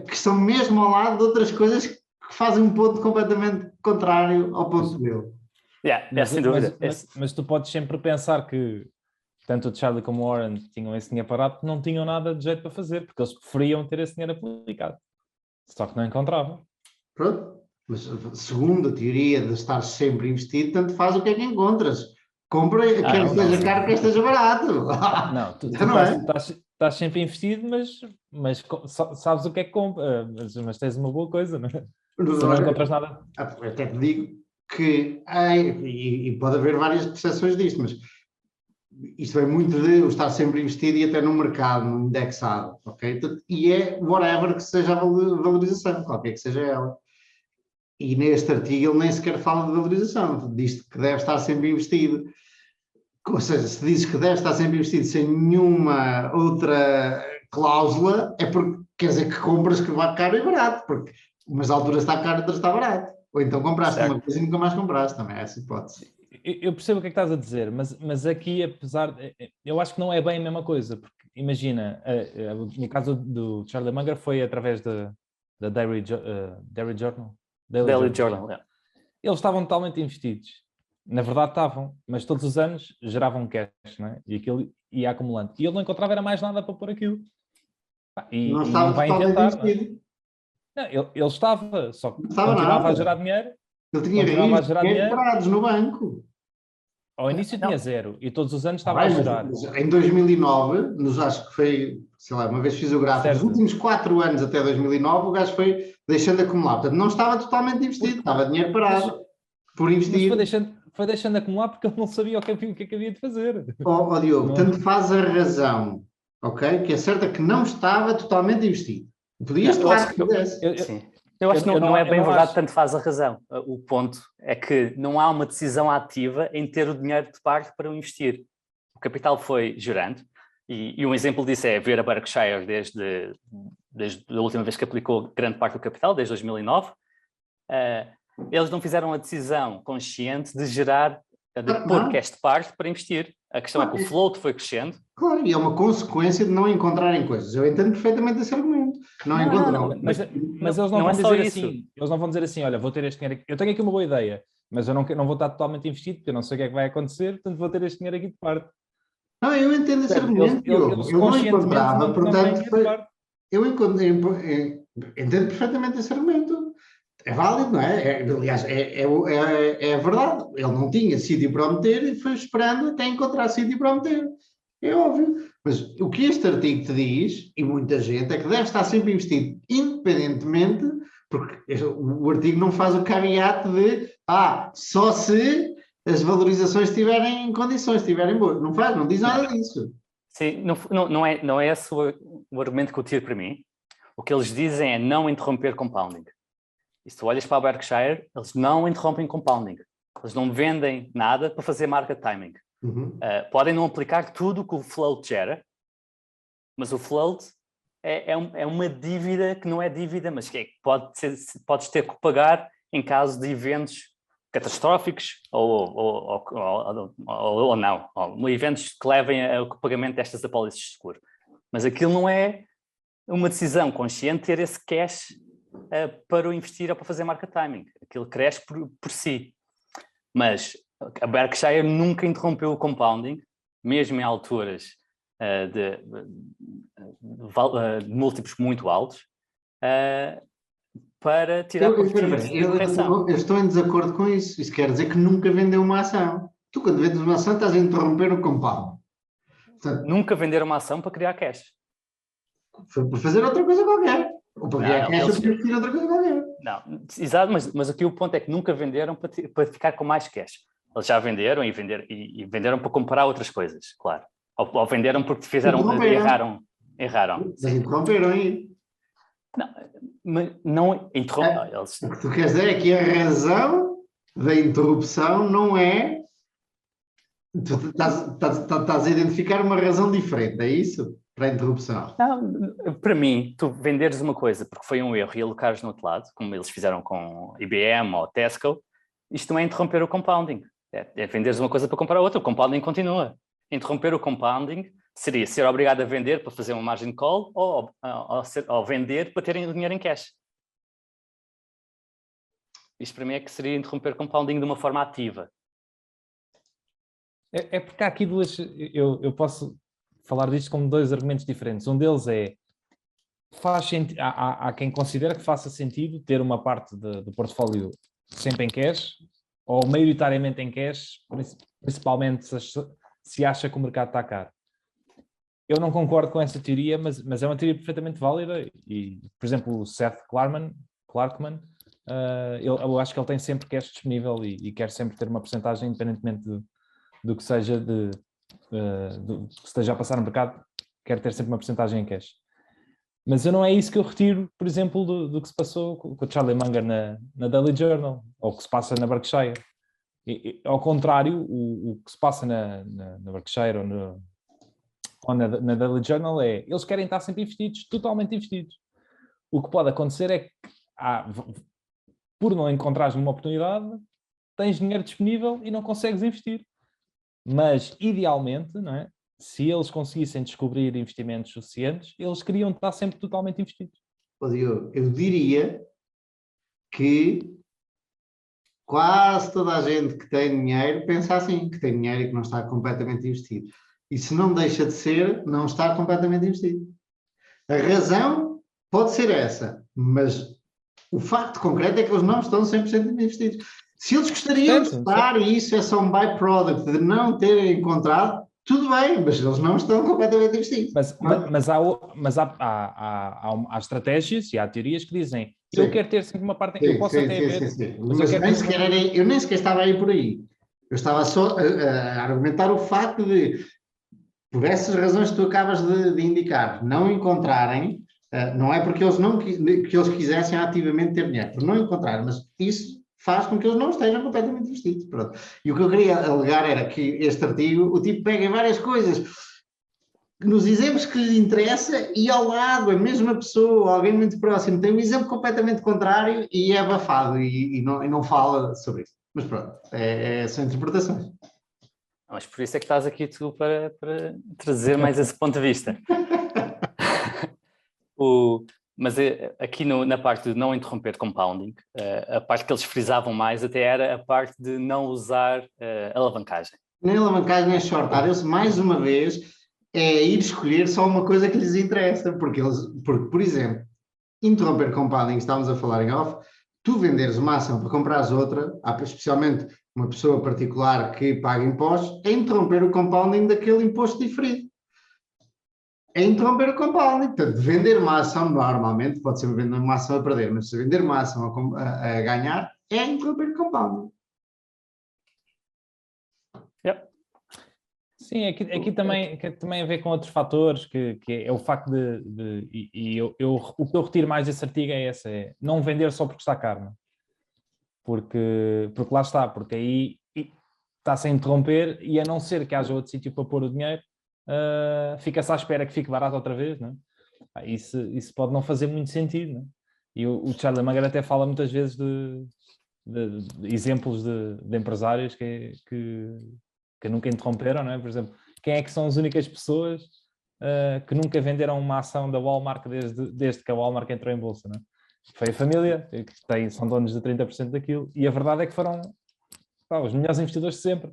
que estão mesmo ao lado de outras coisas que fazem um ponto completamente contrário ao ponto dele. Sem dúvida. Mas tu podes sempre pensar que tanto o Charlie como o Warren tinham esse dinheiro parado, porque não tinham nada de jeito para fazer, porque eles preferiam ter esse dinheiro aplicado. Só que não encontravam. Pronto. Mas segundo a teoria de estar sempre investido, tanto faz o que é que encontras. Compra, quer esteja caro, quer esteja barato. Não, tu não estás sempre investido, mas sabes o que é que compra, mas tens uma boa coisa, não é? Se não encontras nada. Até te digo que e pode haver várias percepções disto, mas isto é muito de estar sempre investido e até no mercado, no indexado, ok? E é whatever que seja a valorização, qualquer que seja ela. E neste artigo ele nem sequer fala de valorização, diz que deve estar sempre investido. Ou seja, se dizes que deve estar sempre investido sem nenhuma outra cláusula, é porque quer dizer que compras que vai caro e barato, porque umas alturas está caro e outras está barato. Ou então compraste uma coisa e nunca mais compraste, também é essa hipótese. Eu percebo o que é que estás a dizer, mas aqui, apesar... Eu acho que não é bem a mesma coisa, porque imagina, no caso do Charlie Munger foi através da Daily Journal. Daily Journal, yeah. Eles estavam totalmente investidos. Na verdade estavam, mas todos os anos geravam cash, não é? E aquilo ia acumulando. E ele não encontrava era mais nada para pôr aquilo. E não estava totalmente investido. Não, ele estava, só que continuava nada a gerar dinheiro. Ele tinha dinheiro parados no banco. Ao início tinha zero e todos os anos estava a gerar. Mas em 2009, acho que foi, sei lá, uma vez fiz o gráfico, nos últimos 4 anos até 2009, o gajo foi deixando de acumular. Portanto, não estava totalmente investido, estava dinheiro parado por investir. Mas foi deixando de acumular porque ele não sabia o que havia de fazer. Diogo, tanto faz a razão, ok? Que é certa que não estava totalmente investido. Podias estar, sim. Eu acho que não é bem verdade, tanto faz a razão. O ponto é que não há uma decisão ativa em ter o dinheiro de parte para o investir. O capital foi gerando, e um exemplo disso é ver a Berkshire desde a última vez que aplicou grande parte do capital, desde 2009. Eles não fizeram a decisão consciente de gerar, de pôr cash de parte para investir. A questão é que o float foi crescendo. Claro, e é uma consequência de não encontrarem coisas. Eu entendo perfeitamente esse argumento. Não encontram. Mas eles não vão dizer assim. Eles não vão dizer assim, olha, vou ter este dinheiro aqui. Eu tenho aqui uma boa ideia, mas eu não vou estar totalmente investido, porque eu não sei o que é que vai acontecer, portanto vou ter este dinheiro aqui de parte. Não, eu entendo esse argumento, Diogo. Eu não encontrava, portanto... eu entendo perfeitamente esse argumento. É válido, não é? Aliás, é verdade. Ele não tinha sítio para o meter e foi esperando até encontrar sítio para o meter. É óbvio. Mas o que este artigo te diz, e muita gente, é que deve estar sempre investido, independentemente, porque o artigo não faz o caveat de só se as valorizações estiverem em condições, estiverem boas. Não faz, não diz nada disso. Sim, não é esse o argumento que eu tiro para mim. O que eles dizem é não interromper compounding. E se tu olhas para a Berkshire, eles não interrompem compounding. Eles não vendem nada para fazer market timing. Podem não aplicar tudo o que o float gera, mas o float é uma dívida que não é dívida, mas que podes ter que pagar em caso de eventos catastróficos ou não, ou eventos que levem ao pagamento destas apólices de seguro. Mas aquilo não é uma decisão consciente ter esse cash para o investir ou para fazer market timing. Aquilo cresce por si. Mas a Berkshire nunca interrompeu o compounding, mesmo em alturas de múltiplos muito altos, para tirar partido de correção. Eu estou em desacordo com isso. Isso quer dizer que nunca vendeu uma ação. Tu, quando vendes uma ação, estás a interromper o compound. Portanto, nunca vender uma ação para criar cash. Foi por fazer outra coisa qualquer. Ou para criar cash ou para investir outra coisa qualquer. Não, exato, mas aqui o ponto é que nunca venderam para ficar com mais cash. Eles já venderam e venderam para comprar outras coisas, claro. Ou venderam porque erraram. Mas interromperam aí. Não interrompem. O que tu queres dizer é que a razão da interrupção não é... Tu estás a identificar uma razão diferente, é isso? Para a interrupção. Não, para mim, tu venderes uma coisa porque foi um erro e alocares no outro lado, como eles fizeram com IBM ou Tesco, isto não é interromper o compounding. É venderes uma coisa para comprar outra. O compounding continua. Interromper o compounding seria ser obrigado a vender para fazer uma margin call ou vender para terem o dinheiro em cash. Isto para mim é que seria interromper compounding de uma forma ativa. É porque há aqui duas... Eu posso falar disto como dois argumentos diferentes. Um deles é... Há quem considera que faça sentido ter uma parte do portfólio sempre em cash ou maioritariamente em cash, principalmente se acha que o mercado está caro. Eu não concordo com essa teoria, mas é uma teoria perfeitamente válida e, por exemplo, o Seth Klarman, eu acho que ele tem sempre cash disponível e quer sempre ter uma porcentagem, independentemente do que seja do que esteja a passar no mercado, quer ter sempre uma porcentagem em cash. Mas eu não é isso que eu retiro, por exemplo, do que se passou com o Charlie Munger na Daily Journal, ou o que se passa na Berkshire. Ao contrário, o que se passa na Berkshire ou na Daily Journal é, eles querem estar sempre investidos, totalmente investidos. O que pode acontecer é que, por não encontrares uma oportunidade, tens dinheiro disponível e não consegues investir. Mas, idealmente, não é? Se eles conseguissem descobrir investimentos suficientes, eles queriam estar sempre totalmente investidos. Eu diria que quase toda a gente que tem dinheiro pensa assim, que tem dinheiro e que não está completamente investido. E se não deixa de ser, não está completamente investido. A razão pode ser essa, mas o facto concreto é que eles não estão 100% investidos. Se eles gostariam de estar, e isso é só um byproduct de não terem encontrado, tudo bem, mas eles não estão completamente investidos. Mas há estratégias e há teorias que dizem eu quero ter sempre uma parte... eu posso até ver... Eu nem sequer estava aí por aí. Eu estava só a argumentar o facto de, por essas razões que tu acabas de indicar, não encontrarem, não é porque eles que eles quisessem ativamente ter dinheiro, por não encontrarem, mas isso faz com que eles não estejam completamente investidos. Pronto. E o que eu queria alegar era que este artigo, o tipo pega em várias coisas, nos exemplos que lhe interessa, e ao lado, a mesma pessoa, alguém muito próximo, tem um exemplo completamente contrário e é abafado e não fala sobre isso. Mas pronto, são interpretações. Mas por isso é que estás aqui tu para trazer mais esse ponto de vista. Mas aqui na parte de não interromper compounding, a parte que eles frisavam mais até era a parte de não usar alavancagem. Nem alavancagem, nem shortar. Mais uma vez, é ir escolher só uma coisa que lhes interessa, porque, por exemplo, interromper compounding, estávamos a falar em off, tu venderes uma ação para comprares outra, especialmente uma pessoa particular que paga impostos, é interromper o compounding daquele imposto diferido. É interromper o compounding. Portanto, vender uma ação normalmente, pode ser vender uma ação a perder, mas se vender uma ação a ganhar, é interromper o compounding. Yep. Sim, aqui também a ver com outros fatores, que é o facto o que eu retiro mais desse artigo é esse, é não vender só porque está caro, porque lá está, porque aí está-se a interromper e a não ser que haja outro sítio para pôr o dinheiro, fica-se à espera que fique barato outra vez, não é? Isso pode não fazer muito sentido, não é? E o Charlie Munger até fala muitas vezes de exemplos de empresários que nunca interromperam, não é? Por exemplo, quem é que são as únicas pessoas que nunca venderam uma ação da Walmart desde que a Walmart entrou em bolsa, não é? Foi a família, que são donos de 30% daquilo, e a verdade é que foram os melhores investidores de sempre.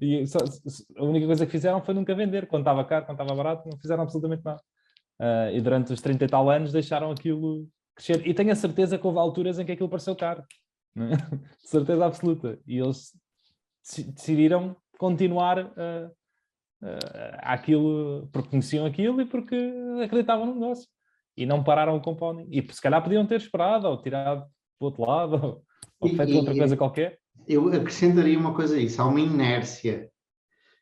E a única coisa que fizeram foi nunca vender, quando estava caro, quando estava barato, não fizeram absolutamente nada. E durante os 30 e tal anos deixaram aquilo crescer. E tenho a certeza que houve alturas em que aquilo pareceu caro. Não é? De certeza absoluta. E eles decidiram continuar aquilo porque conheciam aquilo e porque acreditavam no negócio. E não pararam o compounding. E se calhar podiam ter esperado, ou tirado do outro lado, ou feito outra coisa qualquer. Eu acrescentaria uma coisa a isso. Há uma inércia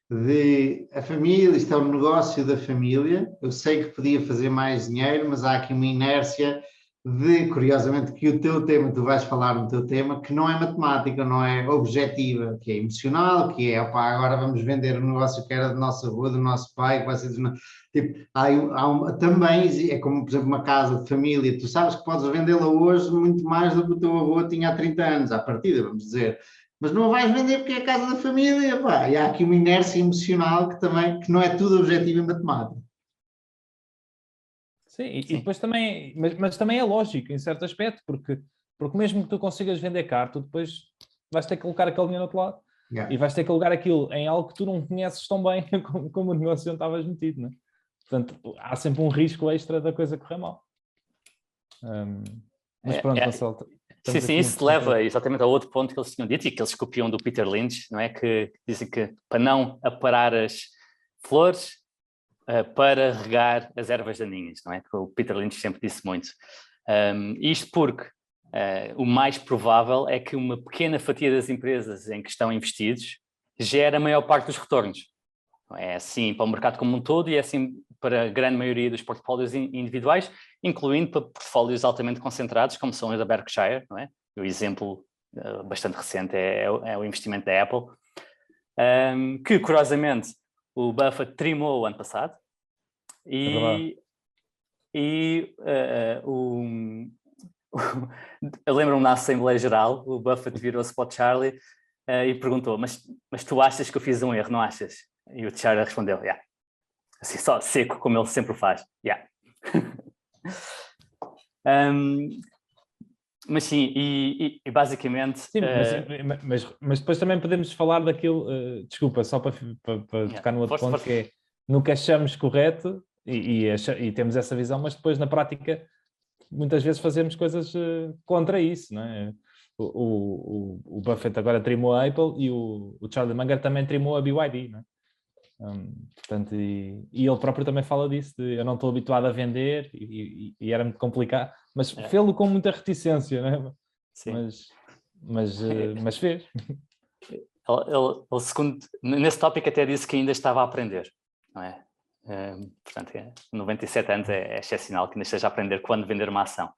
de a família, isto é um negócio da família. Eu sei que podia fazer mais dinheiro, mas há aqui uma inércia de, curiosamente, que o teu tema, tu vais falar no teu tema, que não é matemática, não é objetiva, que é emocional, que é, opá, agora vamos vender o negócio que era da nossa rua, do nosso pai, que vai ser tipo, também é como, por exemplo, uma casa de família, tu sabes que podes vendê-la hoje muito mais do que o teu avô tinha há 30 anos, à partida, vamos dizer, mas não a vais vender porque é a casa da família, pá. E há aqui uma inércia emocional que não é tudo objetivo em matemática. Sim, e depois também, mas também é lógico em certo aspecto, porque mesmo que tu consigas vender caro, tu depois vais ter que colocar aquele dinheiro do outro lado. Yeah. E vais ter que colocar aquilo em algo que tu não conheces tão bem como o negócio onde estavas metido, não é? Portanto, há sempre um risco extra da coisa correr mal. Mas pronto, Marcelo. Sim, isso leva exatamente ao outro ponto que eles tinham dito e que eles copiam do Peter Lynch, não é? Que dizem que para não aparar as flores, para regar as ervas daninhas, não é? Que o Peter Lynch sempre disse muito. Isto porque o mais provável é que uma pequena fatia das empresas em que estão investidos gera a maior parte dos retornos. É assim para o mercado como um todo e é assim para a grande maioria dos portfólios individuais, incluindo para portfólios altamente concentrados, como são os da Berkshire, não é? O exemplo bastante recente é o investimento da Apple, que curiosamente o Buffett trimou o ano passado eu lembro-me na Assembleia Geral, o Buffett virou-se para o Charlie e perguntou, mas tu achas que eu fiz um erro, não achas? E o Charlie respondeu, yeah. Assim, só seco, como ele sempre faz. Yeah. Mas sim, e basicamente... Sim, mas depois também podemos falar daquilo, desculpa, só para tocar no outro ponto, que é no que achamos correto e temos essa visão, mas depois na prática muitas vezes fazemos coisas contra isso, não é? O Buffett agora trimou a Apple e o Charlie Munger também trimou a BYD, não é? Portanto, e ele próprio também fala disso, de eu não estou habituado a vender e era muito complicado, mas fê-lo com muita reticência, não é? Sim. Mas fez. Ele, segundo, nesse tópico até disse que ainda estava a aprender, não é? Portanto, 97 anos é excepcional que ainda esteja a aprender quando vender uma ação.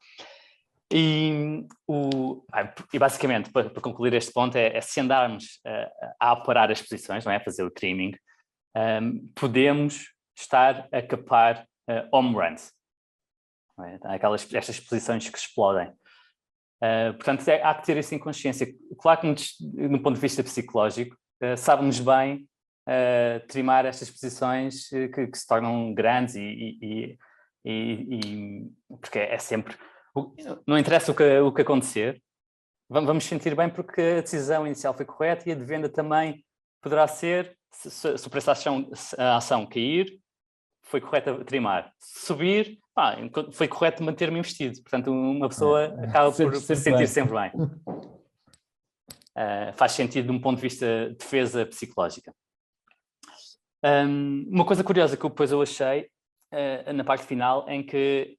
E basicamente, para concluir este ponto, é se andarmos a aparar as posições, não é? Fazer o trimming, podemos estar a capar home runs, não é? Estas posições que explodem. Portanto, há que ter isso em consciência. Claro que no ponto de vista psicológico, sabe-nos bem trimar estas posições que se tornam grandes porque é sempre... Não interessa o que acontecer, vamos sentir bem porque a decisão inicial foi correta e a de venda também poderá ser, Se o preço da ação cair, foi correto trimar. Se subir, foi correto manter-me investido. Portanto, uma pessoa acaba por se sentir sempre bem. Faz sentido de um ponto de vista de defesa psicológica. Uma coisa curiosa que depois eu achei na parte final, em que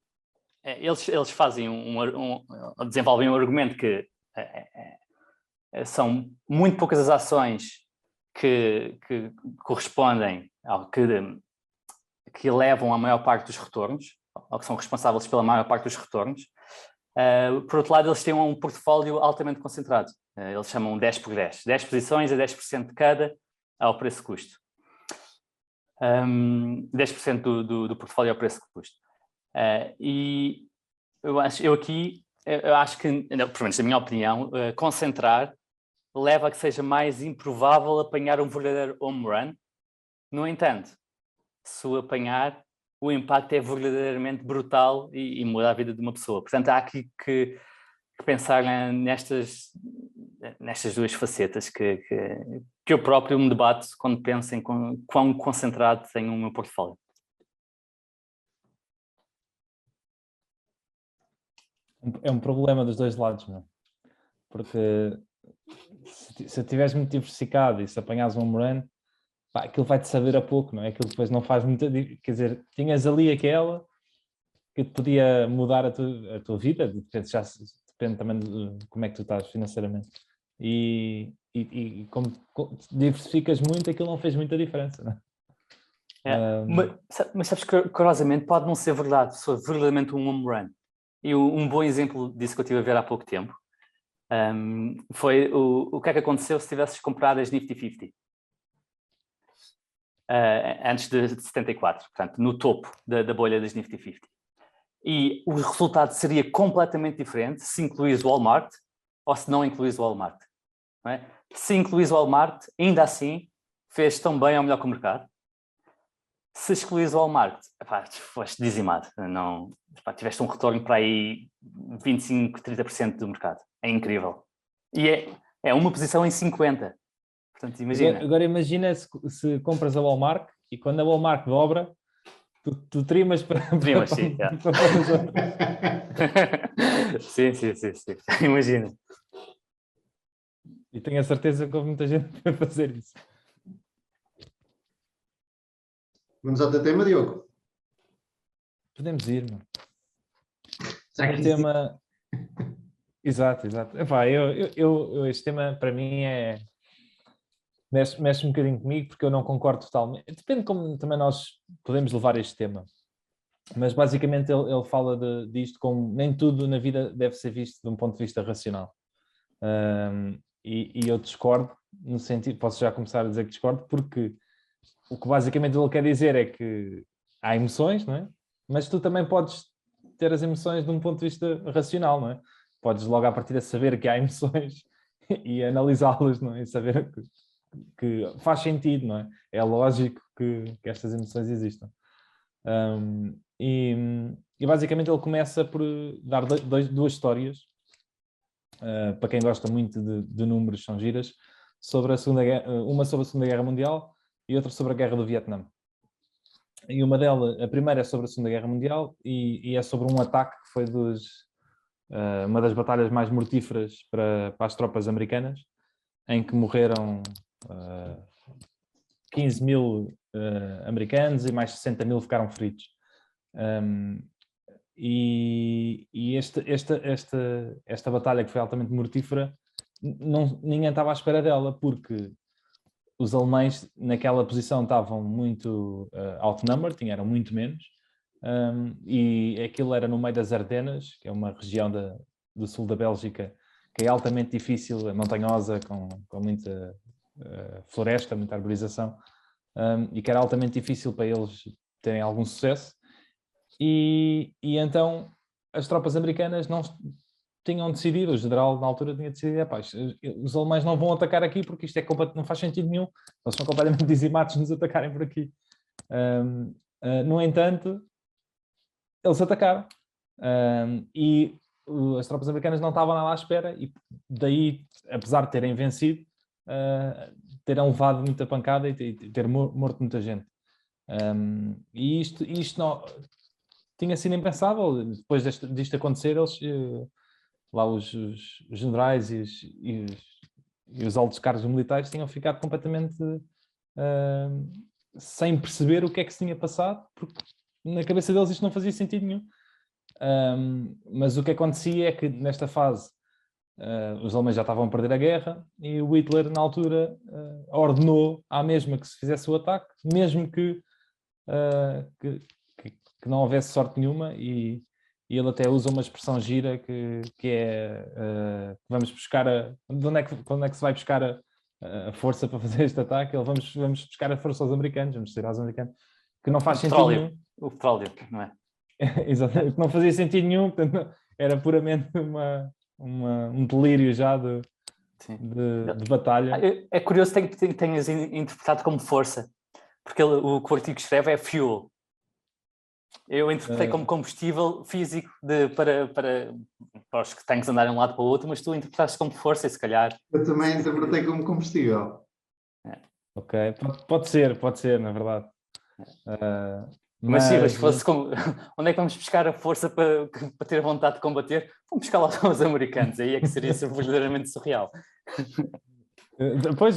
eles fazem desenvolvem um argumento que são muito poucas as ações que correspondem ao que levam a maior parte dos retornos, ou que são responsáveis pela maior parte dos retornos. Por outro lado, eles têm um portfólio altamente concentrado. Eles chamam 10 por 10. 10 posições a 10% de cada ao preço-custo. 10% do portfólio ao preço-custo. E eu acho que, pelo menos na minha opinião, concentrar leva a que seja mais improvável apanhar um verdadeiro home run. No entanto, se o apanhar, o impacto é verdadeiramente brutal e muda a vida de uma pessoa. Portanto, há aqui que pensar nestas duas facetas que eu próprio me debato quando penso em quão concentrado tenho o meu portfólio. É um problema dos dois lados, não é? Porque se estiveres muito diversificado e se apanhares um home run, aquilo vai-te saber a pouco, não é? Aquilo depois não faz muita... Quer dizer, tinhas ali aquela que te podia mudar a tua vida, depende também de como é que tu estás financeiramente. E como diversificas muito, aquilo não fez muita diferença, não é? Mas sabes que, curiosamente, pode não ser verdade, foi verdadeiramente um home run. E um bom exemplo disso que eu estive a ver há pouco tempo foi o que é que aconteceu se tivesses comprado as Nifty 50 antes de 74, portanto, no topo da bolha das Nifty 50. E o resultado seria completamente diferente se incluís o Walmart ou se não incluís o Walmart. Não é? Se incluís o Walmart, ainda assim, fez tão bem ou melhor que o mercado. Se excluís o Walmart, foste dizimado. Tiveste um retorno para aí 25, 30% do mercado. É incrível. E é uma posição em 50. Portanto, imagina. Agora imagina se compras a Walmart e quando a Walmart dobra, tu trimas para... Trimas, sim. Sim. Imagina. E tenho a certeza que houve muita gente a fazer isso. Vamos ao teu tema, Diogo. Podemos ir, mano. Já O tema... Exato. Epá, este tema, para mim, mexe um bocadinho comigo, porque eu não concordo totalmente. Depende de como também nós podemos levar este tema. Mas, basicamente, ele fala disto como nem tudo na vida deve ser visto de um ponto de vista racional. E eu discordo, no sentido... Posso já começar a dizer que discordo, porque o que basicamente ele quer dizer é que há emoções, não é? Mas tu também podes ter as emoções de um ponto de vista racional, não é? Podes logo à partida saber que há emoções e analisá-las, não é? E saber que faz sentido, não é? É lógico que estas emoções existam. E basicamente ele começa por dar duas histórias, para quem gosta muito de números, são giras, sobre uma sobre a Segunda Guerra Mundial e outra sobre a Guerra do Vietnã. E a primeira é sobre a Segunda Guerra Mundial e é sobre um ataque que foi uma das batalhas mais mortíferas para as tropas americanas, em que morreram 15 mil americanos e mais 60 mil ficaram feridos. Esta batalha, que foi altamente mortífera, ninguém estava à espera dela, porque os alemães naquela posição estavam muito outnumbered, eram muito menos, e aquilo era no meio das Ardenas, que é uma região do sul da Bélgica, que é altamente difícil, é montanhosa, com muita floresta, muita arborização, e que era altamente difícil para eles terem algum sucesso. E então as tropas americanas não tinham decidido, o general na altura tinha decidido, os alemães não vão atacar aqui porque isto não faz sentido nenhum, eles são completamente dizimados nos atacarem por aqui. No entanto, eles atacaram, e as tropas americanas não estavam lá à espera, e daí, apesar de terem vencido, terem levado muita pancada e ter morto muita gente. E isto não tinha sido impensável. Depois disto acontecer, eles, lá os generais e os altos cargos militares tinham ficado completamente sem perceber o que é que se tinha passado, porque na cabeça deles isto não fazia sentido nenhum. Mas o que acontecia é que nesta fase os alemães já estavam a perder a guerra e o Hitler na altura ordenou à mesma que se fizesse o ataque, mesmo que não houvesse sorte nenhuma, e ele até usa uma expressão gira que é vamos buscar quando é que se vai buscar a força para fazer este ataque? Ele vamos buscar a força aos americanos, vamos tirar aos americanos, que não faz sentido nenhum. O petróleo, não é? Exatamente, não fazia sentido nenhum, portanto, era puramente um delírio já de batalha. É curioso que tenhas interpretado como força, porque o que o artigo escreve é fuel. Eu interpretei como combustível físico para os tanques andarem de um lado para o outro, mas tu interpretaste como força, e se calhar... Eu também interpretei como combustível. Ok, pode ser, na verdade. Mas sim, mas se fosse como... Onde é que vamos buscar a força para ter vontade de combater? Vamos buscar lá aos americanos, aí é que seria verdadeiramente surreal. Pois,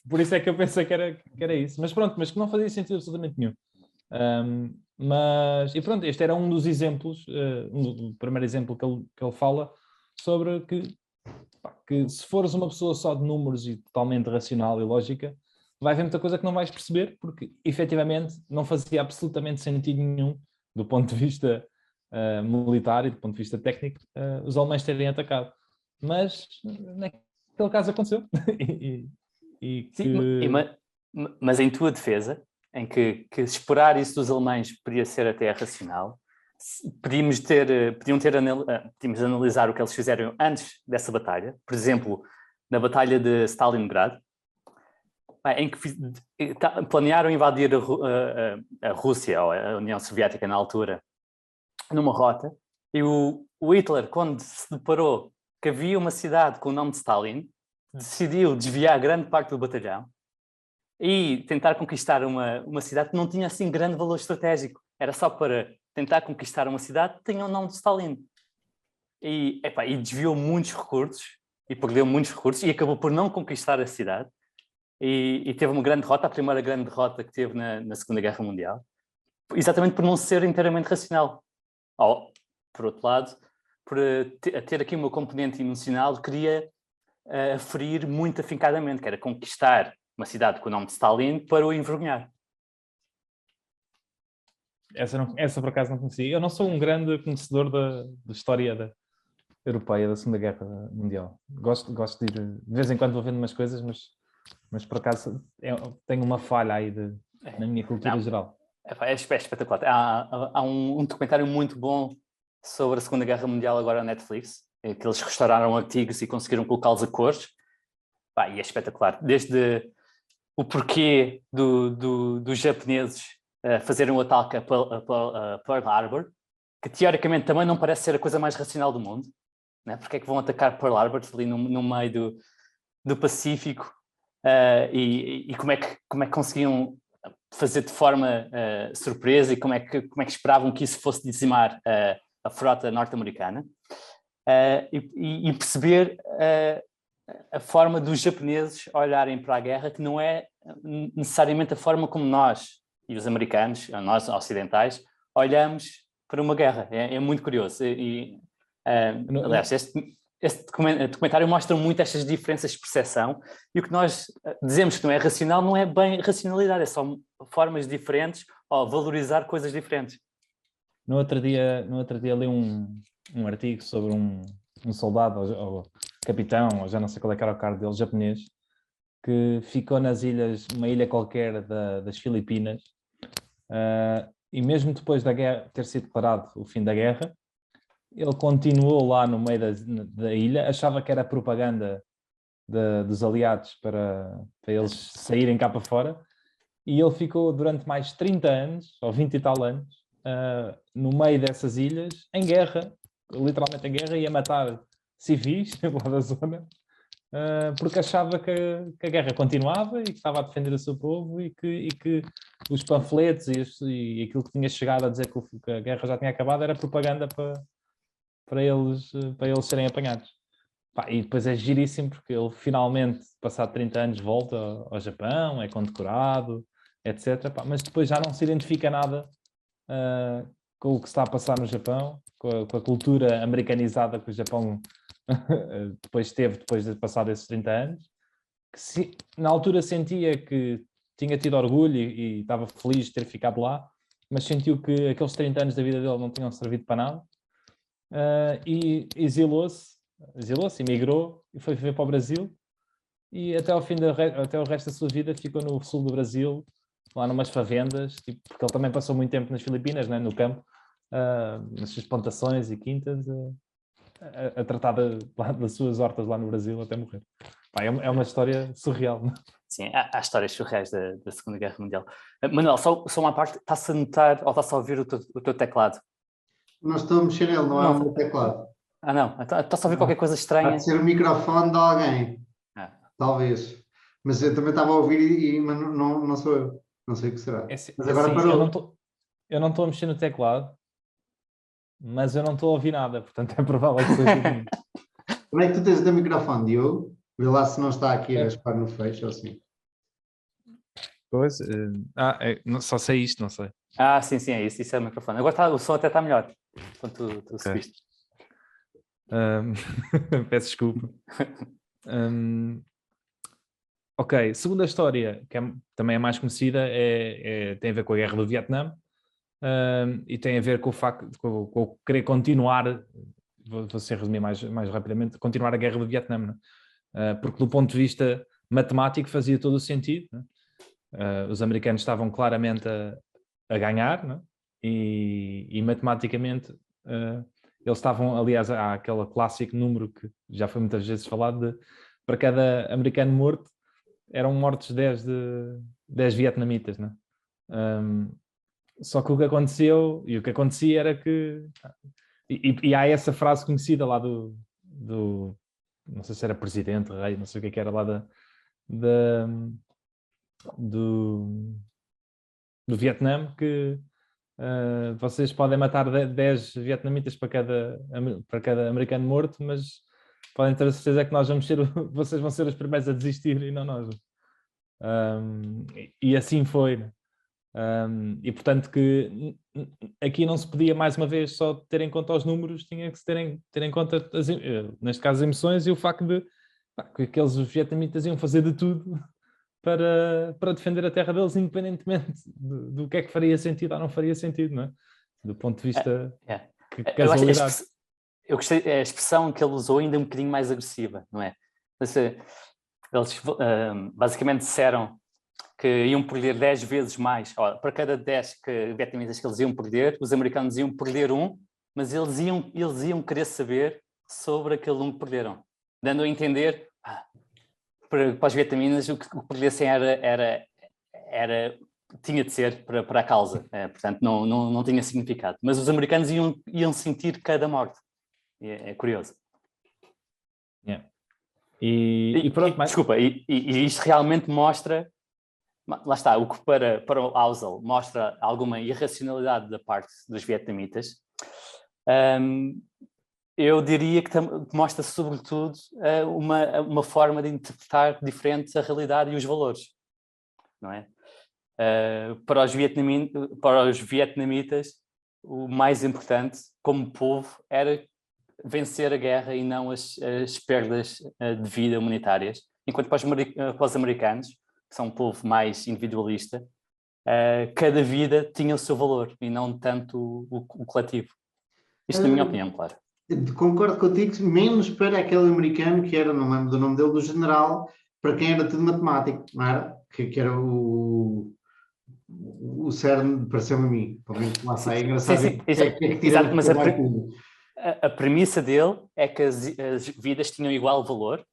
por isso é que eu pensei que era isso. Mas pronto, mas que não fazia sentido absolutamente nenhum. E pronto, este era um dos exemplos, o primeiro exemplo que ele fala sobre que se fores uma pessoa só de números e totalmente racional e lógica, vai haver muita coisa que não vais perceber, porque efetivamente não fazia absolutamente sentido nenhum, do ponto de vista militar e do ponto de vista técnico, os alemães terem atacado. Mas naquele caso aconteceu. Mas em tua defesa, em que esperar isso dos alemães podia ser até racional, podíamos analisar o que eles fizeram antes dessa batalha, por exemplo, na batalha de Stalingrado, em que planearam invadir a Rússia, ou a União Soviética na altura, numa rota, e o Hitler, quando se deparou que havia uma cidade com o nome de Stalin, decidiu desviar grande parte do batalhão e tentar conquistar uma cidade que não tinha assim grande valor estratégico. Era só para tentar conquistar uma cidade que tinha o nome de Stalin. E desviou muitos recursos, e perdeu muitos recursos, e acabou por não conquistar a cidade. E teve uma grande derrota, a primeira grande derrota que teve na Segunda Guerra Mundial, exatamente por não ser inteiramente racional. Por outro lado, por ter aqui uma componente emocional, queria aferir muito afincadamente, que era conquistar uma cidade com o nome de Stalin para o envergonhar. Essa por acaso não conhecia. Eu não sou um grande conhecedor da história europeia da Segunda Guerra Mundial. Gosto de ir, de vez em quando vou vendo umas coisas, mas por acaso tenho uma falha aí na minha cultura geral. É espetacular. Há um documentário muito bom sobre a Segunda Guerra Mundial agora na Netflix, em que eles restauraram artigos e conseguiram colocá-los a cores. E é espetacular. Desde o porquê dos japoneses fazerem o ataque a Pearl Harbor, que teoricamente também não parece ser a coisa mais racional do mundo, né? Porque é que vão atacar Pearl Harbor ali no meio do Pacífico, e como é que conseguiam fazer de forma surpresa, e como é que esperavam que isso fosse dizimar a frota norte-americana, e perceber a forma dos japoneses olharem para a guerra, que não é necessariamente a forma como nós e os americanos, nós ocidentais, olhamos para uma guerra. É muito curioso. Aliás, este documentário mostra muito estas diferenças de percepção, e o que nós dizemos que não é racional não é bem racionalidade, é só formas diferentes ou valorizar coisas diferentes. No outro dia li um artigo sobre um soldado ou capitão, ou já não sei qual é que era o cargo dele, japonês, que ficou nas ilhas, uma ilha qualquer das Filipinas, e mesmo depois da guerra ter sido declarado o fim da guerra, ele continuou lá no meio da ilha, achava que era propaganda dos aliados para eles saírem cá para fora, e ele ficou durante mais 30 anos, ou 20 e tal anos, no meio dessas ilhas, em guerra, literalmente em guerra, e a matar civis lá da zona, porque achava que a guerra continuava e que estava a defender o seu povo e que os panfletos e aquilo que tinha chegado a dizer que a guerra já tinha acabado era propaganda para eles serem apanhados. Pá, e depois é giríssimo porque ele finalmente, passado 30 anos, volta ao Japão, é condecorado, etc. Pá, mas depois já não se identifica nada com o que está a passar no Japão, com a cultura americanizada que o Japão depois teve, depois de passar esses 30 anos, que na altura sentia que tinha tido orgulho e estava feliz de ter ficado lá, mas sentiu que aqueles 30 anos da vida dele não tinham servido para nada, e exilou-se, emigrou e foi viver para o Brasil, e até o resto da sua vida ficou no sul do Brasil, lá numas favendas, tipo, porque ele também passou muito tempo nas Filipinas, né, no campo, nas suas plantações e quintas, a tratar das suas hortas lá no Brasil até morrer. Pá, é uma história surreal. Não? Sim, há histórias surreais da Segunda Guerra Mundial. Manuel, só uma parte, está-se a notar ou está-se a ouvir o teu teclado? Não estou a mexer nele, não é Não. o meu teclado. Ah, não, está-se a ouvir qualquer coisa Há estranha? de ser o microfone de alguém, talvez. Mas eu também estava a ouvir, mas não sou eu. Não sei o que será. Mas agora parou. Eu não estou a mexer no teclado, mas eu não estou a ouvir nada, portanto é provável que seja. Como é que tu tens o teu microfone, Diogo? Vê lá se não está aqui a raspar no fecho ou assim. Pois, só sei isto, não sei. Ah, sim, é isso é o microfone. Agora o som até está melhor, quando tu subiste. Peço desculpa. Ok, segunda história, que também é mais conhecida, tem a ver com a Guerra do Vietnã, e tem a ver com o facto de com querer continuar, vou ser resumir mais rapidamente, continuar a Guerra do Vietnã, né? Porque do ponto de vista matemático fazia todo o sentido, né? Os americanos estavam claramente a ganhar, né? E matematicamente eles estavam, aliás, há aquele clássico número que já foi muitas vezes falado, para cada americano morto eram mortos 10 vietnamitas, né? Só que o que aconteceu, e o que acontecia era que... E há essa frase conhecida lá do não sei se era presidente, rei, não sei o que era lá do Vietnã, que vocês podem matar 10 vietnamitas para cada americano morto, mas podem ter a certeza que vocês vão ser os primeiros a desistir e não nós. E assim foi, né? E portanto que aqui não se podia mais uma vez só ter em conta os números, tinha que se ter em conta neste caso as emoções e o facto de que aqueles vietnamitas iam fazer de tudo para defender a terra deles, independentemente do que é que faria sentido ou não faria sentido, não é? Do ponto de vista casualidade. Eu gostei, a expressão que ele usou ainda um bocadinho mais agressiva, não é? Eles basicamente disseram que iam perder 10 vezes mais. Para cada 10 vietnamitas que eles iam perder, os americanos iam perder um, mas eles iam querer saber sobre aquele um que perderam, dando a entender para os vietnamitas o que perdessem tinha de ser para a causa, portanto não tinha significado. Mas os americanos iam sentir cada morte. É curioso. Yeah. E pronto, desculpa, e isto realmente mostra, lá está, o que para o Ausel mostra alguma irracionalidade da parte dos vietnamitas, eu diria que mostra sobretudo uma forma de interpretar diferente a realidade e os valores, não é? Para os vietnamitas, o mais importante como povo era vencer a guerra e não as perdas de vida humanitárias, enquanto para os americanos, que são um povo mais individualista, cada vida tinha o seu valor e não tanto o coletivo. Isto na minha opinião, claro. Concordo contigo, menos para aquele americano que era, não lembro do nome dele, do general, para quem era tudo matemático, não era? Que era o cerne, pareceu-me a mim. Pelo menos lá está, é engraçado. Sim, exato, mas a premissa dele é que as vidas tinham igual valor.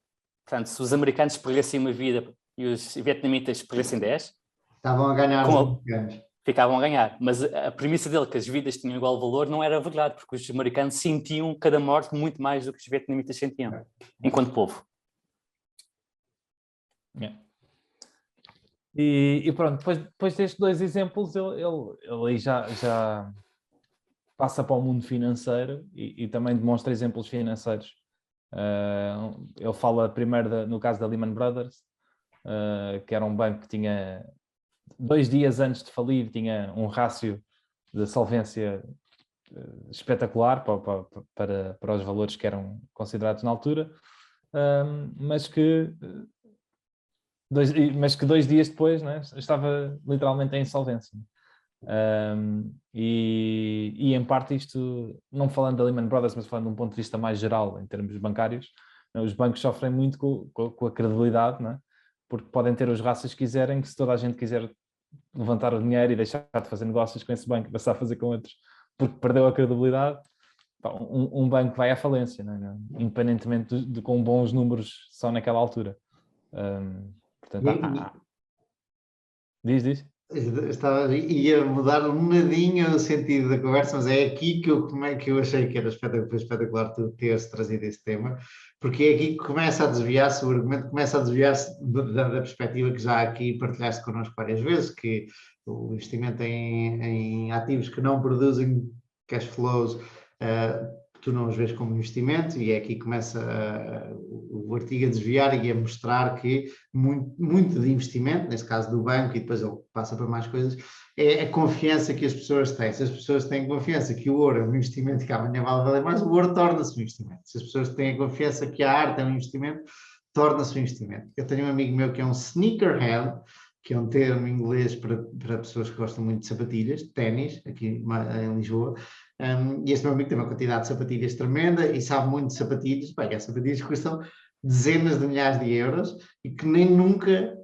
Portanto, se os americanos perdessem uma vida e os vietnamitas perdessem 10, estavam a ganhar os americanos. Ficavam a ganhar. Mas a premissa dele, que as vidas tinham igual valor, não era verdade, porque os americanos sentiam cada morte muito mais do que os vietnamitas sentiam, enquanto povo. Yeah. E pronto, depois destes 2 exemplos, ele aí já passa para o mundo financeiro e também demonstra exemplos financeiros. Ele fala primeiro no caso da Lehman Brothers, que era um banco que tinha 2 dias antes de falir, tinha um rácio de solvência espetacular para os valores que eram considerados na altura, mas que 2 dias depois, né, estava literalmente em insolvência. E em parte isto, não falando da Lehman Brothers, mas falando de um ponto de vista mais geral em termos bancários, né, os bancos sofrem muito com a credibilidade, né, porque podem ter os rácios que quiserem, que se toda a gente quiser levantar o dinheiro e deixar de fazer negócios com esse banco e passar a fazer com outros porque perdeu a credibilidade, um banco vai à falência, né, independentemente com bons números só naquela altura. Portanto, diz. Ia mudar um nadinho o sentido da conversa, mas é aqui que eu achei que era espetacular tu teres trazido esse tema, porque é aqui que começa a desviar-se, o argumento começa a desviar-se da perspectiva que já aqui partilhaste connosco várias vezes, que o investimento em ativos que não produzem cash flows, tu não os vês como investimento, e é aqui que começa o artigo a desviar e a mostrar que muito de investimento, neste caso do banco, e depois ele passa para mais coisas, é a confiança que as pessoas têm. Se as pessoas têm confiança que o ouro é um investimento que amanhã vai valer mais, o ouro torna-se um investimento. Se as pessoas têm a confiança que a arte é um investimento, torna-se um investimento. Eu tenho um amigo meu que é um sneakerhead, que é um termo em inglês para pessoas que gostam muito de sapatilhas, ténis, aqui em Lisboa. E este meu amigo tem uma quantidade de sapatilhas tremenda e sabe muito de sapatilhas. Bem, as sapatilhas que custam dezenas de milhares de euros e que nem nunca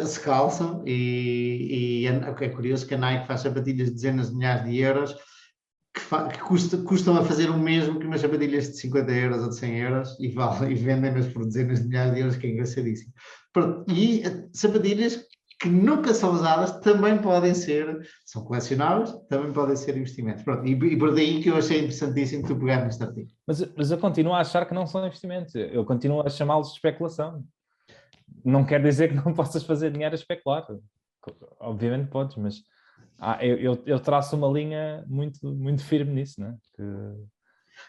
se calçam. E é curioso que a Nike faz sapatilhas de dezenas de milhares de euros que custam a fazer o mesmo que umas sapatilhas de 50 euros ou de 100 euros e vendem-nas por dezenas de milhares de euros, que é engraçadíssimo. E sapatilhas que nunca são usadas, também são colecionáveis, também podem ser investimentos. Pronto, e por daí que eu achei interessantíssimo tu pegar neste artigo. Mas eu continuo a achar que não são investimentos, eu continuo a chamá-los de especulação. Não quer dizer que não possas fazer dinheiro a especular. Obviamente podes, mas eu traço uma linha muito, muito firme nisso, não é?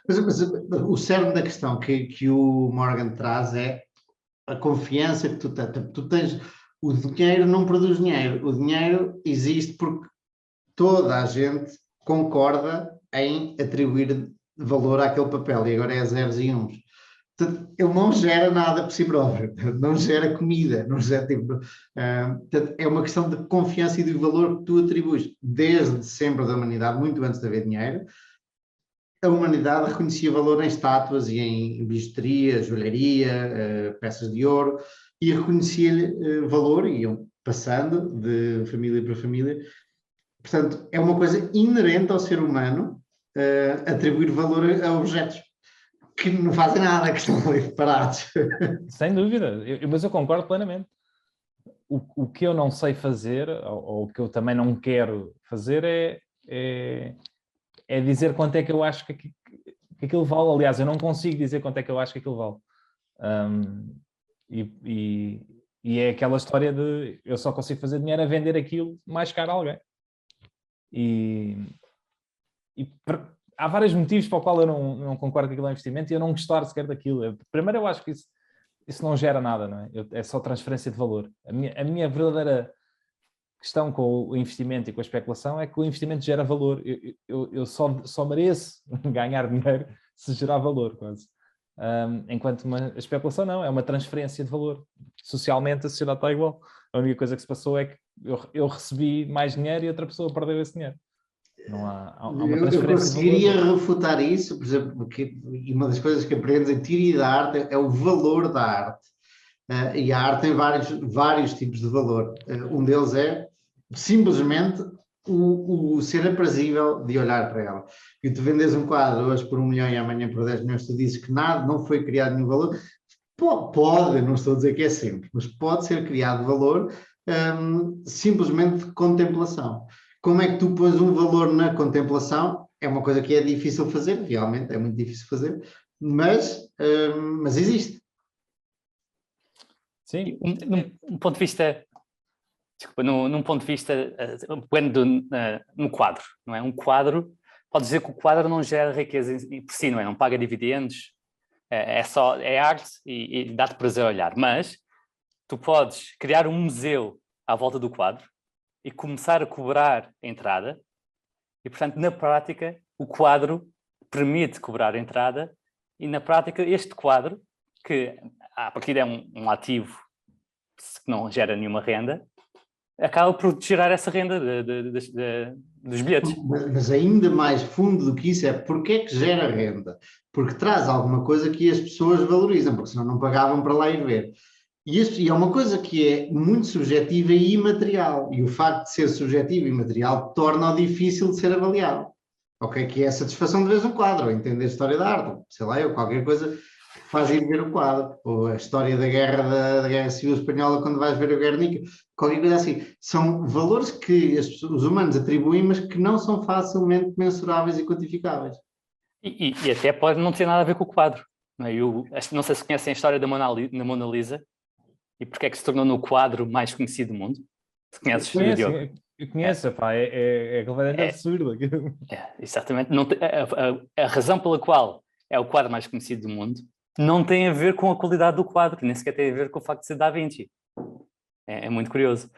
Mas o cerne da questão que o Morgan traz é a confiança que tu tens. O dinheiro não produz dinheiro. O dinheiro existe porque toda a gente concorda em atribuir valor àquele papel. E agora é zeros e uns. Ele não gera nada por si próprio. Não gera comida. Não gera, é uma questão de confiança e de valor que tu atribuis. Desde sempre da humanidade, muito antes de haver dinheiro, a humanidade reconhecia valor em estátuas e em bijuteria, joalharia, peças de ouro, e reconhecia-lhe valor, e iam passando de família para família. Portanto, é uma coisa inerente ao ser humano atribuir valor a objetos que não fazem nada, que estão ali parados. Sem dúvida, mas eu concordo plenamente. O que eu não sei fazer, ou o que eu também não quero fazer, é dizer quanto é que eu acho que aquilo vale. Aliás, eu não consigo dizer quanto é que eu acho que aquilo vale. E é aquela história de eu só consigo fazer dinheiro a vender aquilo mais caro a alguém. Há vários motivos para o qual eu não concordo com aquilo é investimento e eu não gostar sequer daquilo. Primeiro, eu acho que isso não gera nada, não é? É só transferência de valor. A minha verdadeira questão com o investimento e com a especulação é que o investimento gera valor. Eu só mereço ganhar dinheiro se gerar valor, quase. Enquanto a especulação não, é uma transferência de valor. Socialmente a sociedade está igual. A única coisa que se passou é que eu recebi mais dinheiro e outra pessoa perdeu esse dinheiro. Não há uma transferência eu conseguiria de valor. refutar isso, por exemplo, e uma das coisas que aprendes em teoria da arte é o valor da arte. E a arte tem vários tipos de valor. Um deles é simplesmente o ser aprazível de olhar para ela. E tu vendes um quadro hoje por 1 milhão e amanhã por 10 milhões, tu dizes que nada, não foi criado nenhum valor. Pode, não estou a dizer que é sempre, mas pode ser criado valor simplesmente de contemplação. Como é que tu pões um valor na contemplação? É uma coisa que é difícil fazer, realmente é muito difícil fazer, mas existe. Sim. Num ponto de vista, desculpa, num ponto de vista, pegando no quadro, não é? Um quadro, pode dizer que o quadro não gera riqueza por si, não é? Não paga dividendos, é arte e dá-te prazer a olhar. Mas tu podes criar um museu à volta do quadro e começar a cobrar a entrada e, portanto, na prática, o quadro permite cobrar a entrada e, na prática, este quadro, que a partir é um ativo que não gera nenhuma renda, acaba por gerar essa renda dos bilhetes. Mas ainda mais fundo do que isso é porque é que gera renda? Porque traz alguma coisa que as pessoas valorizam, porque senão não pagavam para lá ir ver. E é uma coisa que é muito subjetiva e imaterial. E o facto de ser subjetivo e imaterial torna-o difícil de ser avaliado. Ok? Que é a satisfação de ver um quadro, entender a história da arte, sei lá, ou qualquer coisa que faz ir ver o quadro. Ou a história da Guerra Civil Espanhola quando vais ver o Guernica. Qualquer coisa assim. São valores que os humanos atribuem, mas que não são facilmente mensuráveis e quantificáveis. E até pode não ter nada a ver com o quadro. Não é? Não sei se conhecem a história da Mona Lisa e porque é que se tornou no quadro mais conhecido do mundo. Se conheces, Diogo? Eu conheço, pá, é completamente absurdo. Exatamente. Não a razão pela qual é o quadro mais conhecido do mundo não tem a ver com a qualidade do quadro, nem sequer tem a ver com o facto de ser Da Vinci. É muito curioso.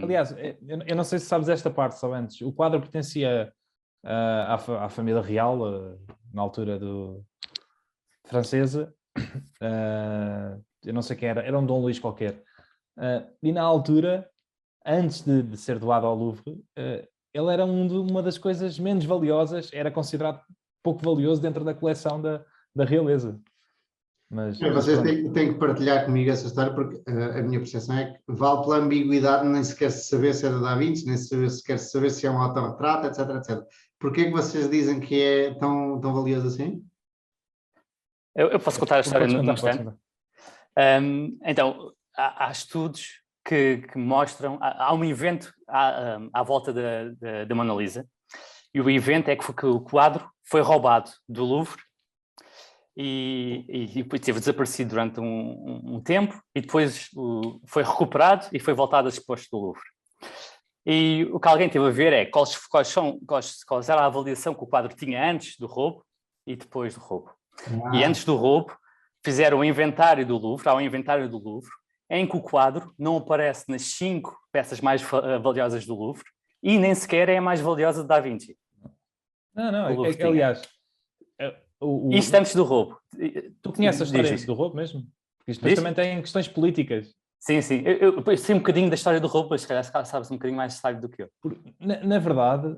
Aliás, eu não sei se sabes esta parte só antes. O quadro pertencia à família real, na altura francesa. Eu não sei quem era um Dom Luís qualquer. E na altura, antes de ser doado ao Louvre, ele era uma das coisas menos valiosas, era considerado pouco valioso dentro da coleção da realeza. Vocês têm que partilhar comigo essa história, porque a minha percepção é que vale pela ambiguidade, nem sequer se saber se é da Vinci, nem sequer se saber se é um autorretrato, etc, etc. Porquê que vocês dizem que é tão valioso assim? Eu posso contar a história no instante. Então, há estudos que mostram... Há um evento à volta da Mona Lisa, e o evento é que o quadro foi roubado do Louvre e esteve desaparecido durante um tempo e depois foi recuperado e foi voltado a exposto do Louvre. E o que alguém teve a ver é qual era a avaliação que o quadro tinha antes do roubo e depois do roubo. E antes do roubo fizeram um inventário do Louvre, há um inventário do Louvre, em que o quadro não aparece nas 5 peças mais valiosas do Louvre e nem sequer é a mais valiosa de Da Vinci. Não, aliás... Isto antes do roubo. Tu conheces a história do roubo mesmo? Porque isto também tem questões políticas. Sim. Eu sei um bocadinho da história do roubo, mas se calhar sabes um bocadinho mais de do que eu. Na verdade,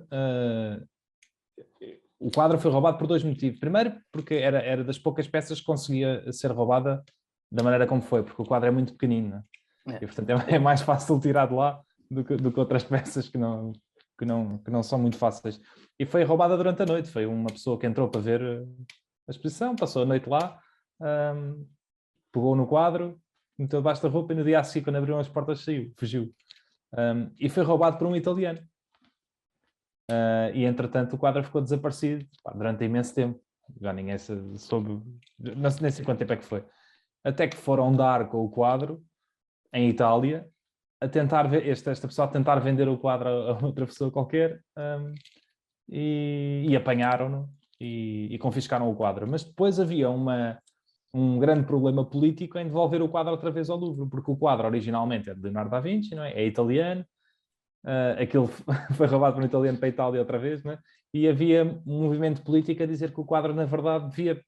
o quadro foi roubado por 2 motivos. Primeiro, porque era das poucas peças que conseguia ser roubada da maneira como foi, porque o quadro é muito pequenino. Não é? E, portanto, é mais fácil tirar de lá do que outras peças que não são muito fáceis. E foi roubada durante a noite. Foi uma pessoa que entrou para ver a exposição, passou a noite lá, pegou no quadro, meteu debaixo da roupa e no dia a seguir, quando abriram as portas, fugiu. E foi roubado por um italiano. E, entretanto, o quadro ficou desaparecido durante imenso tempo. Já ninguém soube, nem sei quanto tempo é que foi. Até que foram dar com o quadro em Itália, a tentar ver, esta pessoa a tentar vender o quadro a outra pessoa qualquer, e apanharam-no e confiscaram o quadro. Mas depois havia um grande problema político em devolver o quadro outra vez ao Louvre, porque o quadro originalmente é de Leonardo da Vinci, não é? É italiano, aquilo foi roubado por um italiano para a Itália outra vez, não é? E havia um movimento político a dizer que o quadro, na verdade, devia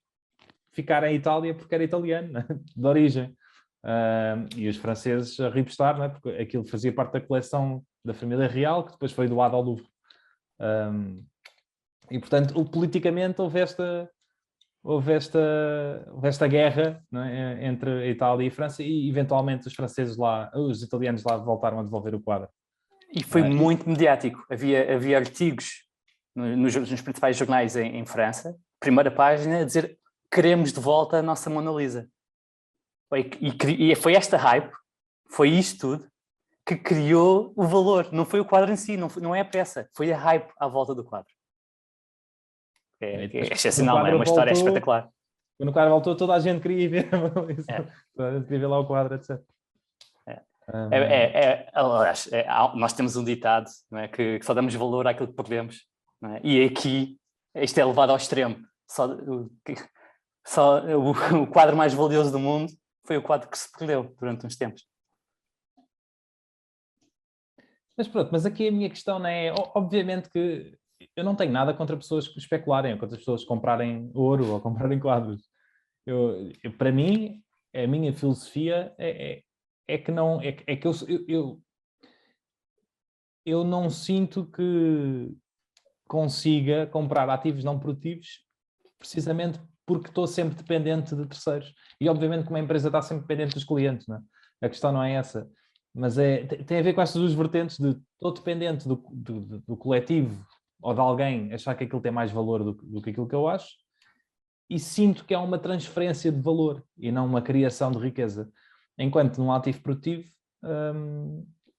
ficar em Itália porque era italiano, não é? De origem. E os franceses a ripostar, não é? Porque aquilo fazia parte da coleção da família real, que depois foi doado ao Louvre. E, portanto, politicamente houve esta guerra, não é? Entre a Itália e a França, e eventualmente os italianos lá voltaram a devolver o quadro. E foi muito mediático. Havia artigos nos principais jornais em França, primeira página, a dizer: queremos de volta a nossa Mona Lisa. E foi esta hype, foi isto tudo, que criou o valor. Não foi o quadro em si, não é a peça, foi a hype à volta do quadro. É excepcional, é uma história espetacular. Quando o quadro voltou, toda a gente queria ver isso. Toda a gente queria ver lá o quadro, etc. Aliás, nós temos um ditado, não é, que só damos valor àquilo que perdemos, não é? E aqui isto é levado ao extremo. O quadro mais valioso do mundo foi o quadro que se perdeu durante uns tempos. Mas pronto, mas aqui a minha questão não é... Obviamente que eu não tenho nada contra pessoas que especularem, ou contra pessoas comprarem ouro ou comprarem quadros. Para mim, a minha filosofia é que não... É que eu não sinto que consiga comprar ativos não produtivos precisamente porque estou sempre dependente de terceiros. E obviamente que uma empresa está sempre dependente dos clientes, não é? A questão não é essa. Mas tem a ver com estas duas vertentes de estou dependente do coletivo ou de alguém achar que aquilo tem mais valor do que aquilo que eu acho, e sinto que é uma transferência de valor e não uma criação de riqueza. Enquanto num ativo produtivo,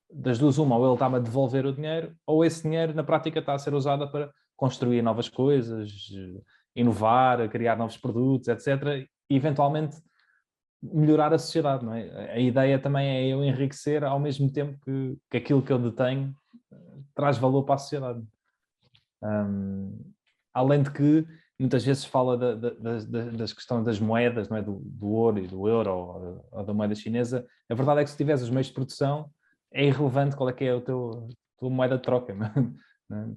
das duas uma, ou ele está-me a devolver o dinheiro, ou esse dinheiro na prática está a ser usado para construir novas coisas, inovar, criar novos produtos, etc. E eventualmente melhorar a sociedade, não é? A ideia também é eu enriquecer ao mesmo tempo que aquilo que eu detenho traz valor para a sociedade. Além de que muitas vezes fala das questões das moedas, não é? Do ouro e do euro ou da moeda chinesa. A verdade é que se tiveres os meios de produção, é irrelevante qual é que é a tua moeda de troca. Não é?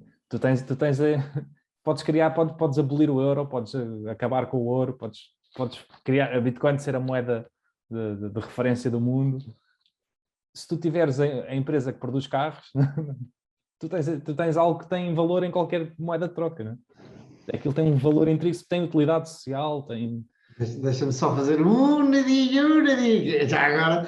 Podes criar, podes abolir o euro, podes acabar com o ouro, podes criar a Bitcoin ser a moeda de referência do mundo. Se tu tiveres a empresa que produz carros, tu tens algo que tem valor em qualquer moeda de troca, não é? Aquilo tem um valor intrínseco, tem utilidade social, tem... Deixa-me só fazer um nadinho, já agora,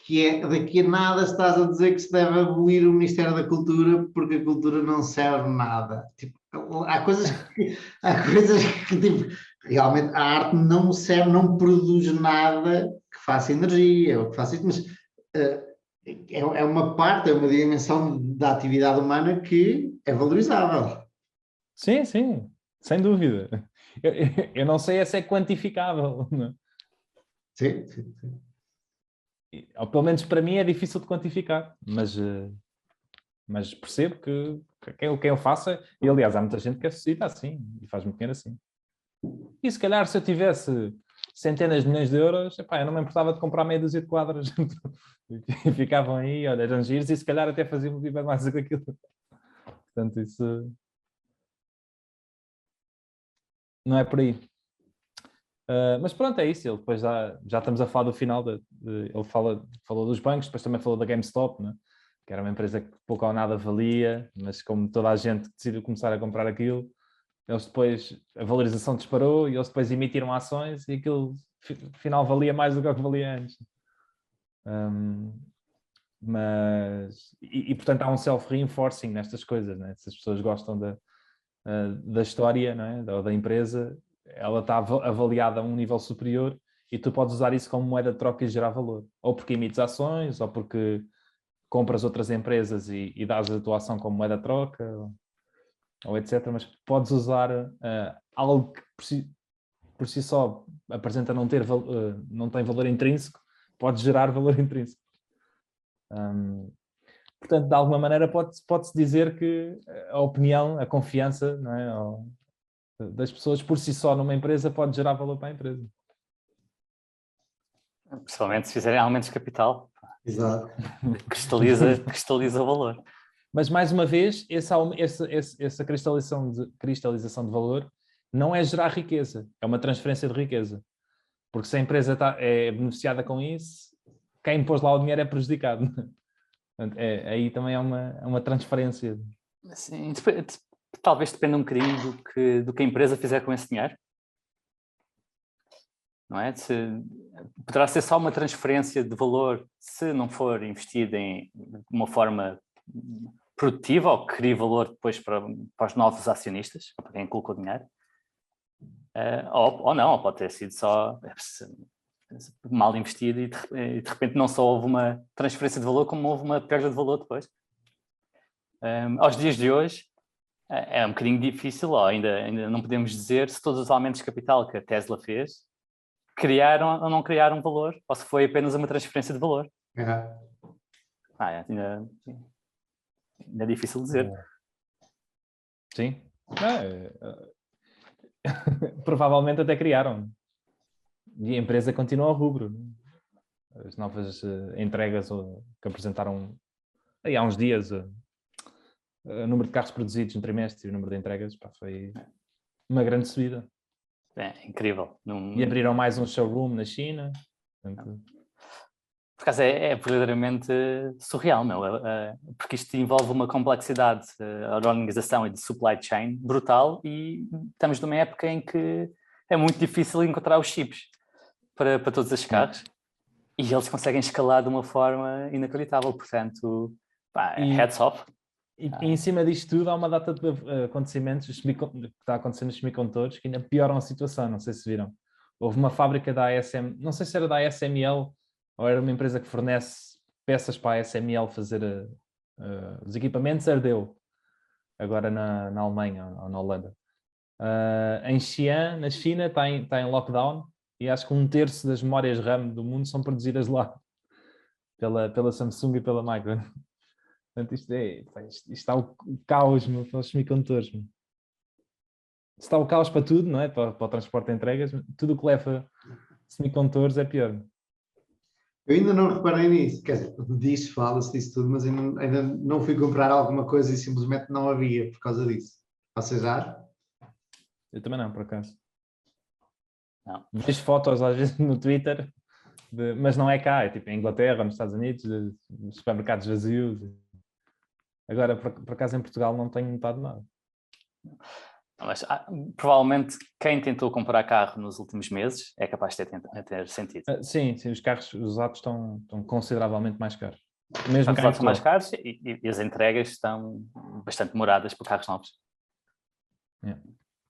que é, daqui a nada estás a dizer que se deve abolir o Ministério da Cultura porque a cultura não serve nada. Tipo, há coisas que tipo, realmente a arte não serve, não produz nada que faça energia, ou que faça isso, mas é uma parte, é uma dimensão da atividade humana que é valorizável. Sim, sim, sem dúvida. Eu não sei se é quantificável, não é? Sim. Ou pelo menos para mim é difícil de quantificar, mas percebo que quem eu faça, e aliás há muita gente que ressuscita assim e faz muito dinheiro assim. E se calhar se eu tivesse centenas de milhões de euros, epá, eu não me importava de comprar meia dúzia de quadros e ficavam aí, olha, eram giros, e se calhar até faziam viver mais do que aquilo. Portanto, isso não é por aí. Mas pronto, é isso. Ele depois já estamos a falar do final. Ele falou dos bancos, depois também falou da GameStop, né? Que era uma empresa que pouco ou nada valia, mas como toda a gente decidiu começar a comprar aquilo, eles depois, a valorização disparou e eles depois emitiram ações e aquilo afinal valia mais do que o que valia antes. Portanto há um self-reinforcing nestas coisas, né? Se as pessoas gostam da história, não é? Da empresa, ela está avaliada a um nível superior e tu podes usar isso como moeda de troca e gerar valor. Ou porque emites ações, ou porque compras outras empresas e dás a tua ação como moeda de troca, ou etc. Mas podes usar algo que por si só apresenta não tem valor intrínseco, pode gerar valor intrínseco. Portanto, de alguma maneira pode-se dizer que a opinião, a confiança, não é, das pessoas por si só numa empresa pode gerar valor para a empresa. Principalmente se fizerem aumentos de capital. Exato. Cristaliza o valor. Mas, mais uma vez, essa cristalização de valor não é gerar riqueza, é uma transferência de riqueza. Porque se a empresa é beneficiada com isso, quem pôs lá o dinheiro é prejudicado. Aí também é uma transferência. Sim, talvez dependa um bocadinho do que a empresa fizer com esse dinheiro. Não é? Poderá ser só uma transferência de valor se não for investido de uma forma produtiva ou que crie valor depois para os novos acionistas, para quem colocou o dinheiro. Ou não, ou pode ter sido só mal investido e de repente não só houve uma transferência de valor, como houve uma perda de valor depois. Aos dias de hoje, É um bocadinho difícil, ó, ainda não podemos dizer se todos os aumentos de capital que a Tesla fez criaram ou não criaram valor, ou se foi apenas uma transferência de valor. É. Ainda é difícil dizer. Sim. Provavelmente até criaram. E a empresa continua ao rubro. As novas entregas que apresentaram aí há uns dias, o número de carros produzidos no trimestre e o número de entregas, foi uma grande subida. É incrível. E abriram mais um showroom na China. Portanto... Por acaso é verdadeiramente surreal, meu, porque isto envolve uma complexidade de organização e de supply chain brutal, e estamos numa época em que é muito difícil encontrar os chips para todos estes carros, e eles conseguem escalar de uma forma inacreditável, portanto, heads off. E em cima disto tudo há uma data de acontecimentos que está acontecendo nos semicondutores que ainda pioram a situação, não sei se viram. Houve uma fábrica da ASM, não sei se era da ASML ou era uma empresa que fornece peças para a ASML fazer os equipamentos, ardeu agora na Alemanha ou na Holanda. Em Xi'an, na China, está em lockdown, e acho que 1/3 das memórias RAM do mundo são produzidas lá pela Samsung e pela Micron. Portanto, isto está o caos para os semicondutores. Está o caos para tudo, não é? Para o transporte de entregas, tudo o que leva semicondutores é pior. Eu ainda não reparei nisso, quer dizer, fala-se disso tudo, mas ainda não fui comprar alguma coisa e simplesmente não havia por causa disso. Vocês já? Eu também não, por acaso. Não. Vejo fotos às vezes no Twitter, mas não é cá, é tipo em Inglaterra, nos Estados Unidos, de supermercados vazios. Agora, por acaso, em Portugal não tenho notado nada. Mas provavelmente quem tentou comprar carro nos últimos meses é capaz de ter sentido. Sim, os carros usados estão consideravelmente mais caros. Mesmo Os usados são mais caros e as entregas estão bastante demoradas para carros novos.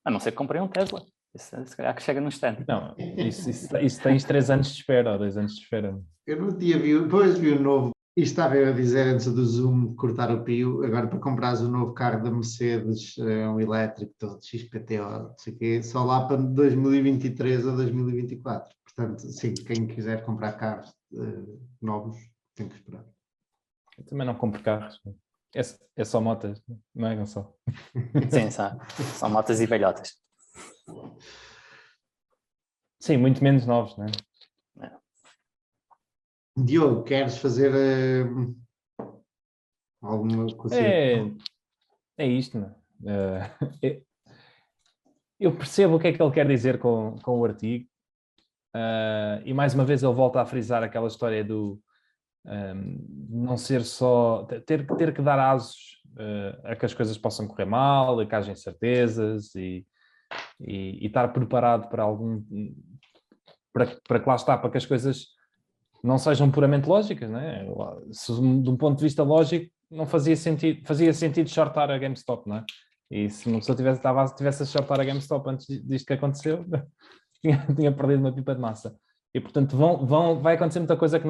A não ser que comprem um Tesla. Isso, se calhar que chega no instante. Não, isso tens 3 anos de espera ou 2 anos de espera. Eu não tinha visto, depois vi o novo, e estava eu a dizer antes do Zoom cortar o pio, agora para comprares o novo carro da Mercedes, um elétrico todo XPTO, não sei o quê, só lá para 2023 ou 2024. Portanto, sim, quem quiser comprar carros novos, tem que esperar. Eu também não compro carros. É só motas, não é, Gonçalo? Sim, são motas e velhotas. Sim, muito menos novos, não é? Diogo, queres fazer alguma coisa? É isto, não é? Eu percebo o que é que ele quer dizer com o artigo, e mais uma vez ele volta a frisar aquela história do não ser só ter que dar asos a que as coisas possam correr mal, a que haja incertezas e estar preparado para para que lá está, para que as coisas não sejam puramente lógicas, não é? Se, de um ponto de vista lógico, não fazia sentido shortar a GameStop, não é? E se uma pessoa tivesse a shortar a GameStop antes disto que aconteceu, tinha perdido uma pipa de massa. E, portanto, vai acontecer muita coisa que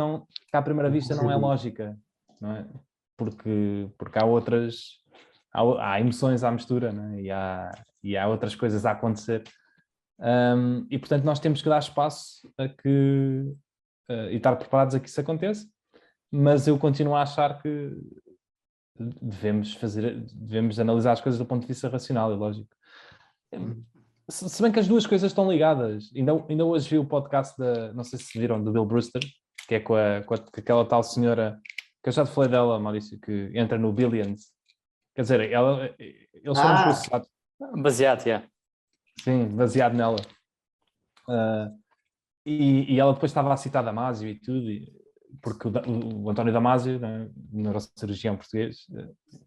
à primeira vista não é lógica, não é? Porque há emoções à mistura, não é? E há outras coisas a acontecer. E, portanto, nós temos que dar espaço e estar preparados a que isso aconteça, mas eu continuo a achar que devemos analisar as coisas do ponto de vista racional e lógico. Se bem que as duas coisas estão ligadas. Ainda hoje vi o podcast não sei se viram, do Bill Brewster, que é com aquela tal senhora, que eu já te falei dela, Maurício, que entra no Billions. Quer dizer, eles foram processados. Baseado, Sim, baseado nela. E ela depois estava a citar Damasio e tudo, porque o António Damasio, né, neurocirurgião português,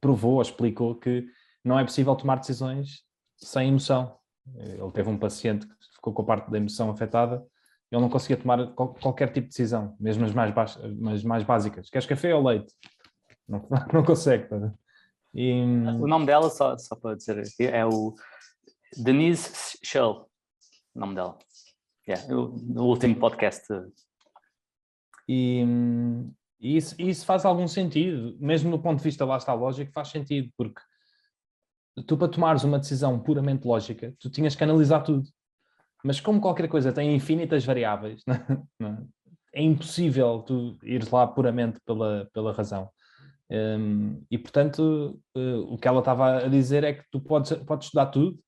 provou ou explicou que não é possível tomar decisões sem emoção. Ele teve um paciente que ficou com a parte da emoção afetada, ele não conseguia tomar qualquer tipo de decisão, mesmo as mais básicas. Queres café ou leite? Não consegue. Tá? O nome dela, só para dizer aqui, é o Denise Schull, o nome dela. No último podcast. E isso faz algum sentido, mesmo do ponto de vista, lá está lógico, faz sentido, porque tu para tomares uma decisão puramente lógica, tu tinhas que analisar tudo. Mas como qualquer coisa tem infinitas variáveis, é impossível tu ires lá puramente pela razão. E, portanto, o que ela estava a dizer é que tu podes estudar tudo,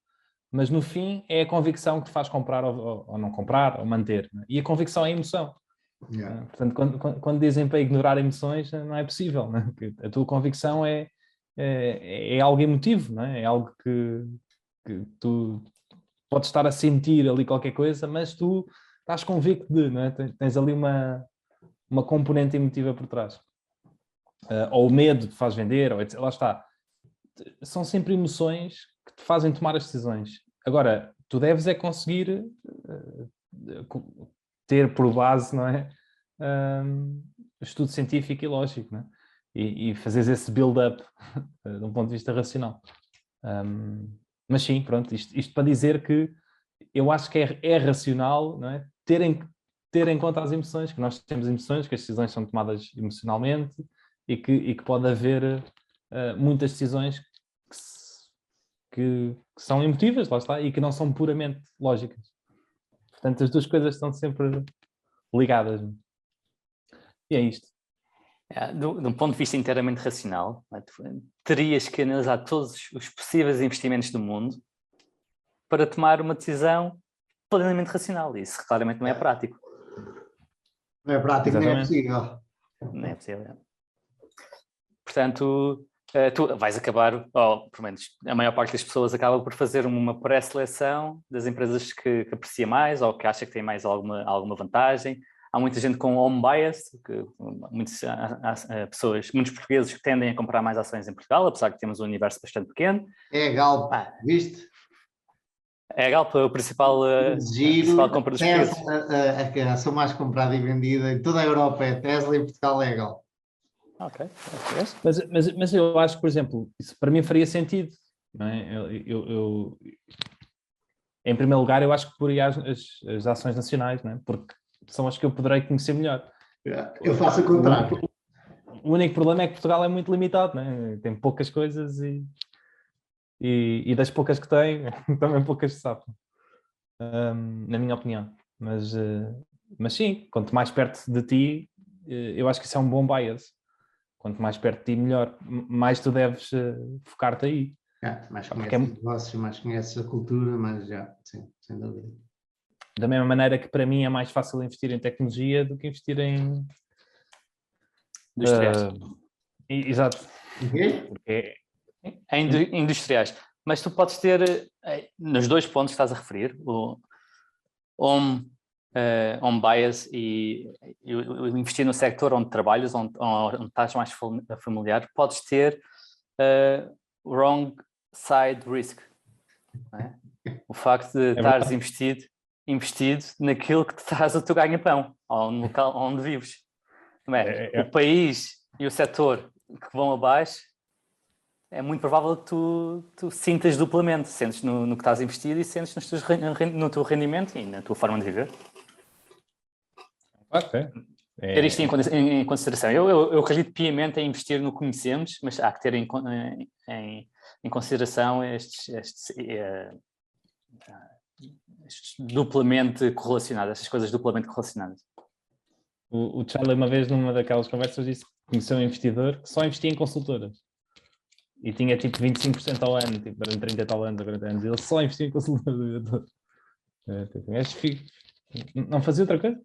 mas no fim é a convicção que te faz comprar ou não comprar, ou manter. E a convicção é a emoção. Yeah. Portanto, quando dizem para ignorar emoções, não é possível. Não é? A tua convicção é algo emotivo, não é? É algo que tu podes estar a sentir ali qualquer coisa, mas tu estás convicto de, não é? Tens ali uma componente emotiva por trás. Ou o medo te faz vender, ou etc. Lá está. São sempre emoções que te fazem tomar as decisões. Agora, tu deves é conseguir ter por base, não é? Estudo científico e lógico, não é? E fazeres esse build-up de um ponto de vista racional. Mas sim, pronto, isto para dizer que eu acho que é racional, não é? Ter em conta as emoções, que nós temos emoções, que as decisões são tomadas emocionalmente e que pode haver muitas decisões que são emotivas, lá está, e que não são puramente lógicas. Portanto, as duas coisas estão sempre ligadas. E é isto. De um ponto de vista inteiramente racional, terias que analisar todos os possíveis investimentos do mundo para tomar uma decisão plenamente racional. Isso claramente não é prático. Não é prático, nem é Exatamente. possível. Não é possível. Portanto, tu vais acabar, ou pelo menos a maior parte das pessoas acaba por fazer uma pré-seleção das empresas que aprecia mais ou que acha que tem mais alguma vantagem. Há muita gente com home bias, muitos portugueses que tendem a comprar mais ações em Portugal, apesar de termos um universo bastante pequeno. É a Galp, viste? É a Galp, a principal compra dos portugueses. A ação mais comprada e vendida em toda a Europa é a Tesla e em Portugal é a Galp. Ok. Mas eu acho que, por exemplo, isso para mim faria sentido. Não é? Em primeiro lugar, eu acho que poria as ações nacionais, não é? Porque são as que eu poderei conhecer melhor. Eu faço o contrário. O único problema é que Portugal é muito limitado, não é? Tem poucas coisas e das poucas que tem, também poucas se sabem, na minha opinião. Mas sim, quanto mais perto de ti, eu acho que isso é um bom bias. Quanto mais perto de ti, melhor. Mais tu deves focar-te aí. Mais conheces os negócios, mais conheces a cultura, mas já, sim, sem dúvida. Da mesma maneira que para mim é mais fácil investir em tecnologia do que investir em... Industriais. Exato. Okay? Industriais. Mas tu podes ter, nos dois pontos que estás a referir, o home bias e investir no sector onde trabalhas, onde estás mais familiar, podes ter wrong side risk. Não é? O facto de estares investido naquilo que te traz o teu ganha-pão, ou no local onde vives. Não é? O país e o setor que vão abaixo, é muito provável que tu sintas duplamente. Sentes no que estás investido e sentes no teu rendimento e na tua forma de viver. Ok. Ter isto em consideração. Eu acredito piamente em investir no que conhecemos, mas há que ter em consideração estes duplamente correlacionados, estas coisas duplamente correlacionadas. O Charlie, uma vez, numa daquelas conversas, disse que conheceu um investidor que só investia em consultoras. E tinha tipo 25% ao ano, tipo, durante 30 e tal anos, 40 anos. Ele só investia em consultoras. Não fazia outra coisa.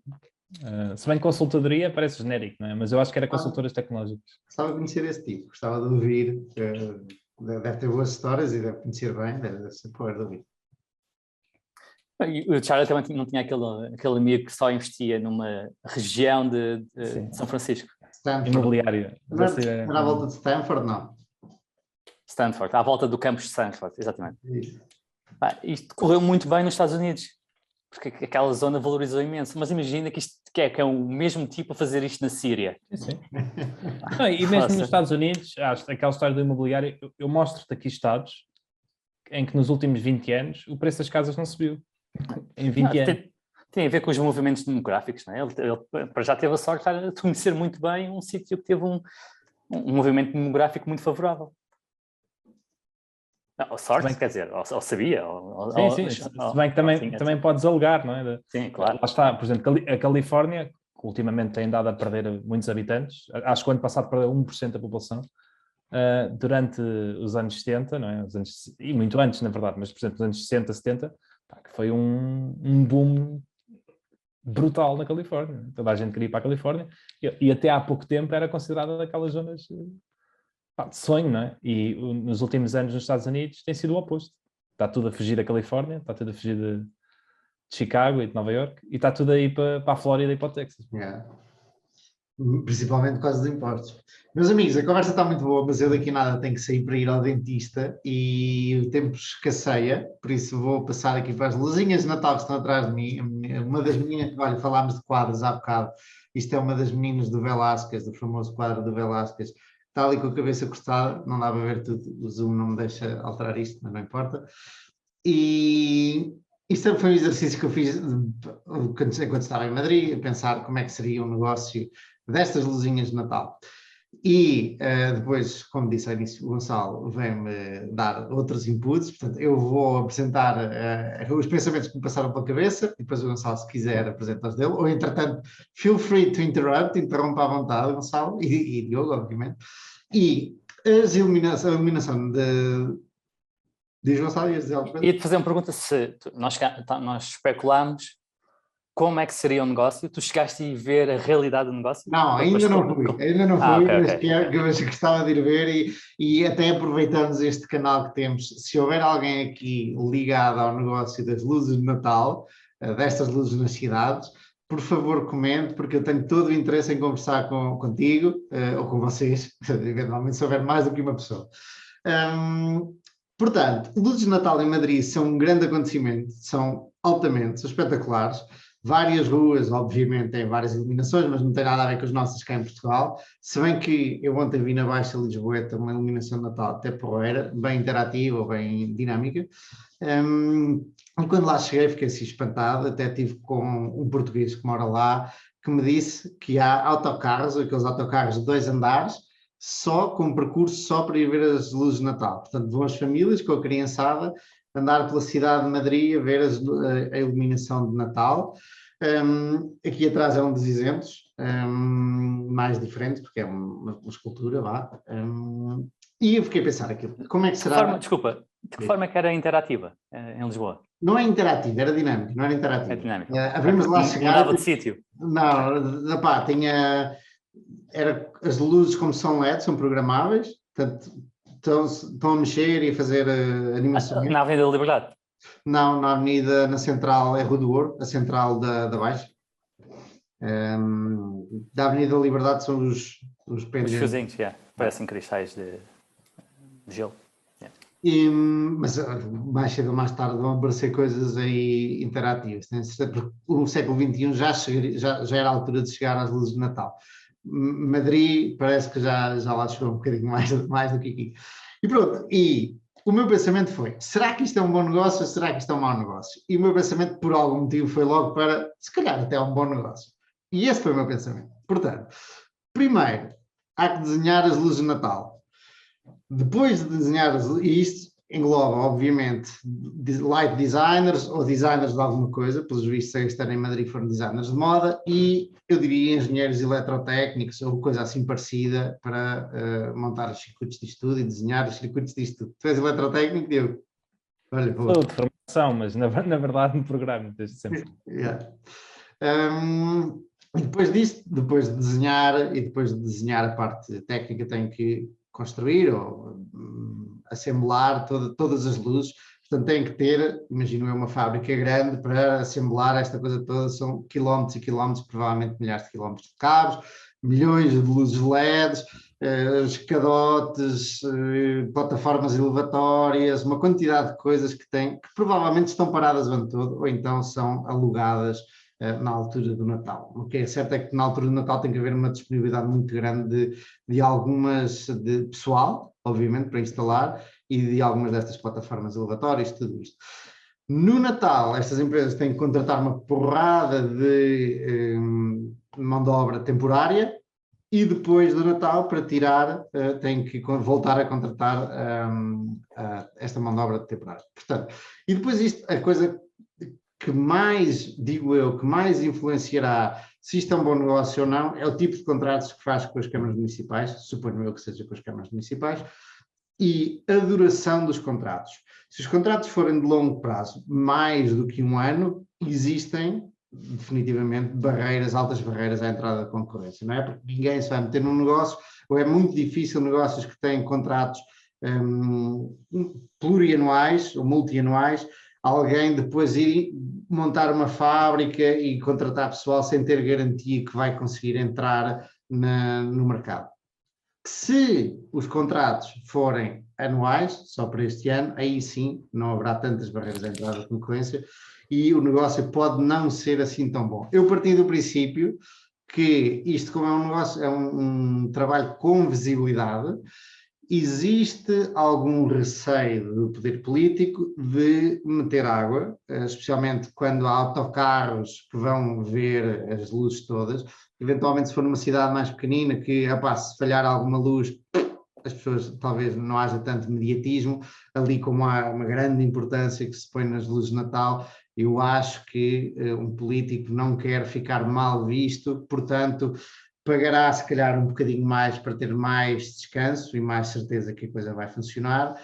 Se bem que consultadoria parece genérico, não é? Mas eu acho que era consultoras tecnológicas. Gostava de conhecer esse tipo, gostava de ouvir. Deve ter boas histórias e deve conhecer bem, deve ser poder de ouvir. O Charlie também não tinha aquele amigo que só investia numa região de São Francisco. Stanford. Imobiliária. Era à volta de Stanford, não? Stanford, à volta do campus de Stanford, exatamente. Isto correu muito bem nos Estados Unidos, porque aquela zona valorizou imenso. Mas imagina que isto que é o mesmo tipo a fazer isto na Síria. Sim. Não, e mesmo nos Estados Unidos, aquela história do imobiliário, eu mostro-te aqui estados em que nos últimos 20 anos o preço das casas não subiu. Em 20 anos. Tem a ver com os movimentos demográficos, não é? Ele já teve a sorte de conhecer muito bem um sítio que teve um movimento demográfico muito favorável. Não, sorte, quer dizer, ou sabia. Sim. Se bem que também podes alegar, não é? Sim, claro. Lá está, por exemplo, a Califórnia, que ultimamente tem dado a perder muitos habitantes, acho que o ano passado perdeu 1% da população, durante os anos 70, não é? E muito antes, na verdade, mas por exemplo, nos anos 60, 70, que foi um boom brutal na Califórnia. Toda a gente queria ir para a Califórnia e até há pouco tempo era considerada daquelas zonas de sonho, não é? E nos últimos anos nos Estados Unidos tem sido o oposto. Está tudo a fugir da Califórnia, está tudo a fugir de Chicago e de Nova York e está tudo aí para a Flórida e para o Texas. Yeah. Principalmente por causa dos impostos. Meus amigos, a conversa está muito boa, mas eu daqui a nada tenho que sair para ir ao dentista e o tempo escasseia, por isso vou passar aqui para as luzinhas de Natal que estão atrás de mim. Uma das meninas, olha, falámos de quadros há bocado, isto é uma das meninas do Velázquez, do famoso quadro do Velázquez, está ali com a cabeça cortada, não dá para ver tudo, o Zoom não me deixa alterar isto, mas não importa. E isto foi um exercício que eu fiz enquanto estava em Madrid, a pensar como é que seria um negócio destas luzinhas de Natal. E depois, como disse ao início, o Gonçalo vem-me dar outros inputs, portanto eu vou apresentar os pensamentos que me passaram pela cabeça, e depois o Gonçalo, se quiser, apresenta os dele, ou entretanto, feel free to interrupt, interrompa à vontade, Gonçalo, e Diogo, obviamente. E a iluminação de... Diz Gonçalo, ias dizer alguma coisa? Ia-te fazer uma pergunta, se nós especulámos como é que seria o negócio, tu chegaste a ver a realidade do negócio? Não, ainda não fui, Okay. Mas gostava de ir ver e até aproveitamos este canal que temos. Se houver alguém aqui ligado ao negócio das luzes de Natal, destas luzes nas cidades, por favor comente, porque eu tenho todo o interesse em conversar contigo ou com vocês, eventualmente se houver mais do que uma pessoa. Portanto, luzes de Natal em Madrid são um grande acontecimento, são espetaculares. Várias ruas, obviamente, têm várias iluminações, mas não tem nada a ver com as nossas cá em Portugal. Se bem que eu ontem vi na Baixa Lisboeta uma iluminação de Natal até porreira, bem interativa, bem dinâmica. E quando lá cheguei fiquei assim espantado, até tive com um português que mora lá, que me disse que há autocarros, aqueles autocarros de 2 andares, só com percurso só para ir ver as luzes de Natal. Portanto, vão as famílias com a criançada andar pela cidade de Madrid a ver a iluminação de Natal. Aqui atrás é um dos exemplos, mais diferente, porque é uma escultura, vá. E eu fiquei a pensar aquilo, como é que será... De que forma é que era interativa em Lisboa? Não é interativa, era dinâmica, não era interativa. É dinâmica. Havemos lá chegar... Mudava de sítio? Não, pá, as luzes, como são LED, são programáveis, portanto, estão a mexer e a fazer animações. Na Avenida da Liberdade? Não, na Central é Rua do Ouro, a Central da Baixa. Da Avenida da Liberdade são os pendentes. Os fiozinhos, parecem cristais de gelo. Mas mais cedo ou mais tarde vão aparecer coisas aí interativas. O século XXI já era a altura de chegar às luzes de Natal. Madrid parece que já lá chegou um bocadinho mais do que aqui. E pronto, e o meu pensamento foi, será que isto é um bom negócio ou será que isto é um mau negócio? E o meu pensamento, por algum motivo, foi logo para, se calhar até é um bom negócio. E esse foi o meu pensamento. Portanto, primeiro, há que desenhar as luzes de Natal. Depois de desenhar e isto engloba, obviamente, light designers ou designers de alguma coisa, pelos vistos, a estar em Madrid foram designers de moda, e eu diria engenheiros eletrotécnicos ou coisa assim parecida para montar os circuitos de estudo e desenhar os circuitos de estudo. Tu és eletrotécnico, Diego? Olha, boa. Sou de formação, mas na verdade no programa, desde sempre. Yeah. E depois disto, depois de desenhar a parte técnica, tenho que construir ou assemblar todas as luzes. Portanto, tem que ter, imagino eu, uma fábrica grande para assemblar esta coisa toda. São quilómetros e quilómetros, provavelmente milhares de quilómetros de cabos, milhões de luzes LEDs, escadotes, plataformas elevatórias, uma quantidade de coisas que provavelmente estão paradas o ano todo, ou então são alugadas na altura do Natal. O que é certo é que na altura do Natal tem que haver uma disponibilidade muito grande de pessoal, obviamente, para instalar, e de algumas destas plataformas elevatórias, tudo isto. No Natal, estas empresas têm que contratar uma porrada de mão de obra temporária, e depois do Natal, para tirar, tem que voltar a contratar esta mão de obra temporária. Portanto, e depois isto, a coisa que mais, digo eu, que mais influenciará se isto é um bom negócio ou não, é o tipo de contratos que faz com as câmaras municipais, suponho eu que seja com as câmaras municipais, e a duração dos contratos. Se os contratos forem de longo prazo, mais do que um ano, existem definitivamente altas barreiras à entrada da concorrência, não é? Porque ninguém se vai meter num negócio, ou é muito difícil negócios que têm contratos plurianuais ou multianuais, alguém depois ir montar uma fábrica e contratar pessoal sem ter garantia que vai conseguir entrar no mercado. Se os contratos forem anuais, só para este ano, aí sim não haverá tantas barreiras à entrada da concorrência e o negócio pode não ser assim tão bom. Eu parti do princípio que isto, como é um negócio, é um trabalho com visibilidade, existe algum receio do poder político de meter água, especialmente quando há autocarros que vão ver as luzes todas. Eventualmente, se for numa cidade mais pequenina, que se falhar alguma luz, as pessoas talvez não haja tanto mediatismo, ali como há uma grande importância que se põe nas luzes de Natal, eu acho que um político não quer ficar mal visto, portanto, pagará se calhar um bocadinho mais para ter mais descanso e mais certeza que a coisa vai funcionar,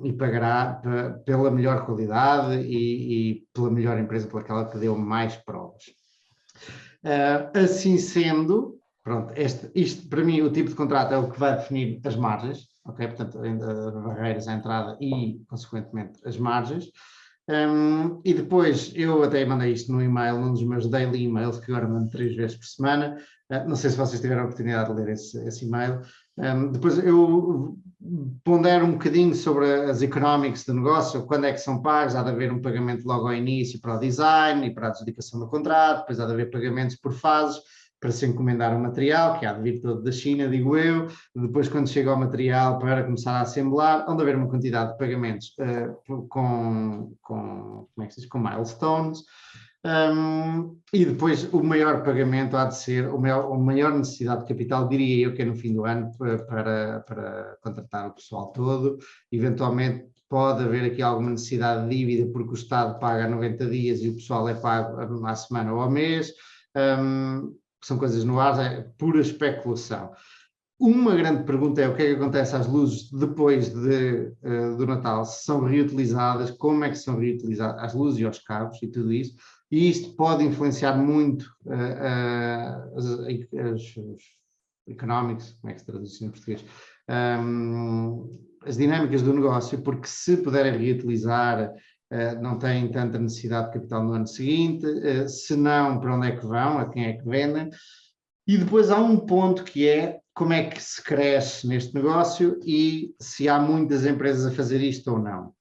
e pagará pela melhor qualidade e pela melhor empresa, pelaquela que deu mais provas. Assim sendo, pronto, isto para mim o tipo de contrato é o que vai definir as margens, ok? Portanto, as barreiras à entrada e, consequentemente, as margens. E depois eu até mandei isto no e-mail, num dos meus daily emails, que agora mando 3 vezes por semana. Não sei se vocês tiveram a oportunidade de ler esse e-mail. Depois eu pondero um bocadinho sobre as economics do negócio, quando é que são pagos, há de haver um pagamento logo ao início para o design e para a adjudicação do contrato, depois há de haver pagamentos por fases para se encomendar o material, que há de vir todo da China, digo eu, depois quando chega o material para começar a assemblar, há de haver uma quantidade de pagamentos como é que se diz? Com milestones, e depois o maior pagamento há de ser, a maior necessidade de capital, diria eu, que é no fim do ano para contratar o pessoal todo. Eventualmente pode haver aqui alguma necessidade de dívida porque o Estado paga a 90 dias e o pessoal é pago à semana ou ao mês. São coisas no ar, é pura especulação. Uma grande pergunta é o que é que acontece às luzes depois do Natal, se são reutilizadas, como é que são reutilizadas as luzes e os cabos e tudo isso, e isto pode influenciar muito os economics, como é que se traduz em português, as dinâmicas do negócio, porque se puderem reutilizar, não têm tanta necessidade de capital no ano seguinte, se não, para onde é que vão, a quem é que vendem. E depois há um ponto que é como é que se cresce neste negócio e se há muitas empresas a fazer isto ou não.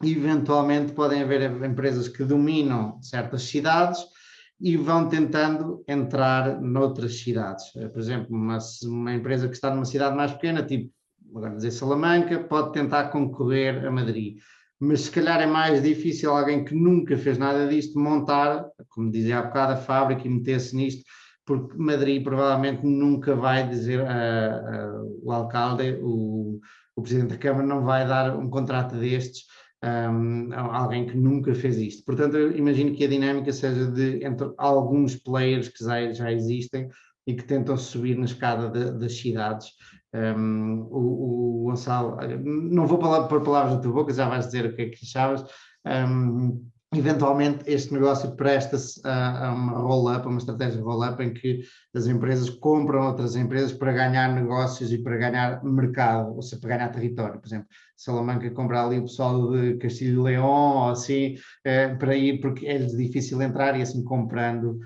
Eventualmente podem haver empresas que dominam certas cidades e vão tentando entrar noutras cidades. Por exemplo, uma empresa que está numa cidade mais pequena, tipo, agora dizer Salamanca, pode tentar concorrer a Madrid. Mas se calhar é mais difícil alguém que nunca fez nada disto montar, como dizia há bocado, a fábrica e meter-se nisto, porque Madrid provavelmente nunca vai dizer, o alcalde, o presidente da Câmara não vai dar um contrato destes a alguém que nunca fez isto. Portanto, eu imagino que a dinâmica seja entre alguns players que já existem e que tentam subir na escada das cidades. O Gonçalo, não vou pôr palavras na tua boca, já vais dizer o que é que achavas. Eventualmente este negócio presta-se a uma roll-up, a uma estratégia roll-up em que as empresas compram outras empresas para ganhar negócios e para ganhar mercado, ou seja, para ganhar território. Por exemplo, Salamanca compra ali o pessoal de Castilho e León ou assim, para ir, porque é-lhes difícil entrar e assim comprando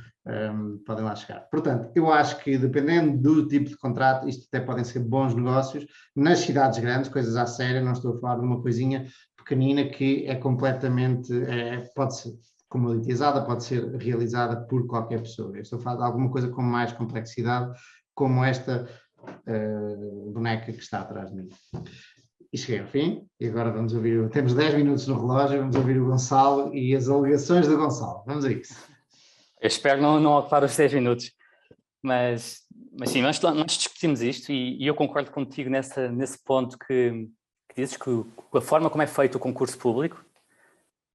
podem lá chegar. Portanto, eu acho que dependendo do tipo de contrato, isto até podem ser bons negócios nas cidades grandes, coisas à séria, não estou a falar de uma coisinha pequenina que é completamente, pode ser comoditizada, pode ser realizada por qualquer pessoa. Eu estou a falar de alguma coisa com mais complexidade, como esta boneca que está atrás de mim. E cheguei ao fim, e agora vamos ouvir, temos 10 minutos no relógio, vamos ouvir o Gonçalo e as alegações do Gonçalo. Vamos a isso. Eu espero não ocupar os 10 minutos, mas Mas sim, nós discutimos isto e eu concordo contigo nesse ponto que dizes que a forma como é feito o concurso público,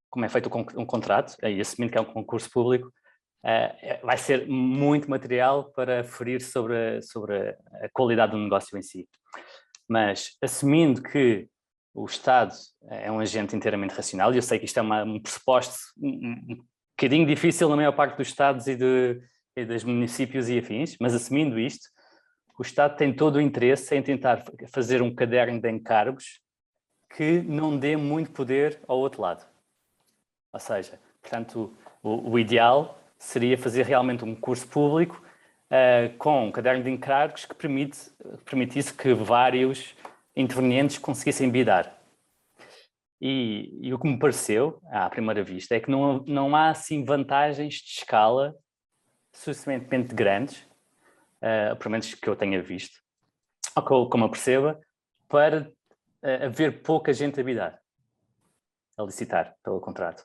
como é feito um contrato, e assumindo que é um concurso público, vai ser muito material para ferir sobre a qualidade do negócio em si. Mas assumindo que o Estado é um agente inteiramente racional, e eu sei que isto é um pressuposto um bocadinho difícil na maior parte dos Estados e dos municípios e afins, mas assumindo isto, o Estado tem todo o interesse em tentar fazer um caderno de encargos que não dê muito poder ao outro lado. Ou seja, portanto, o ideal seria fazer realmente um concurso público com um caderno de encargos que permitisse que vários intervenientes conseguissem bidar. E o que me pareceu, à primeira vista, é que não há assim vantagens de escala suficientemente grandes, pelo menos que eu tenha visto, ou como eu perceba, para haver pouca gente a bidar, a licitar pelo contrato.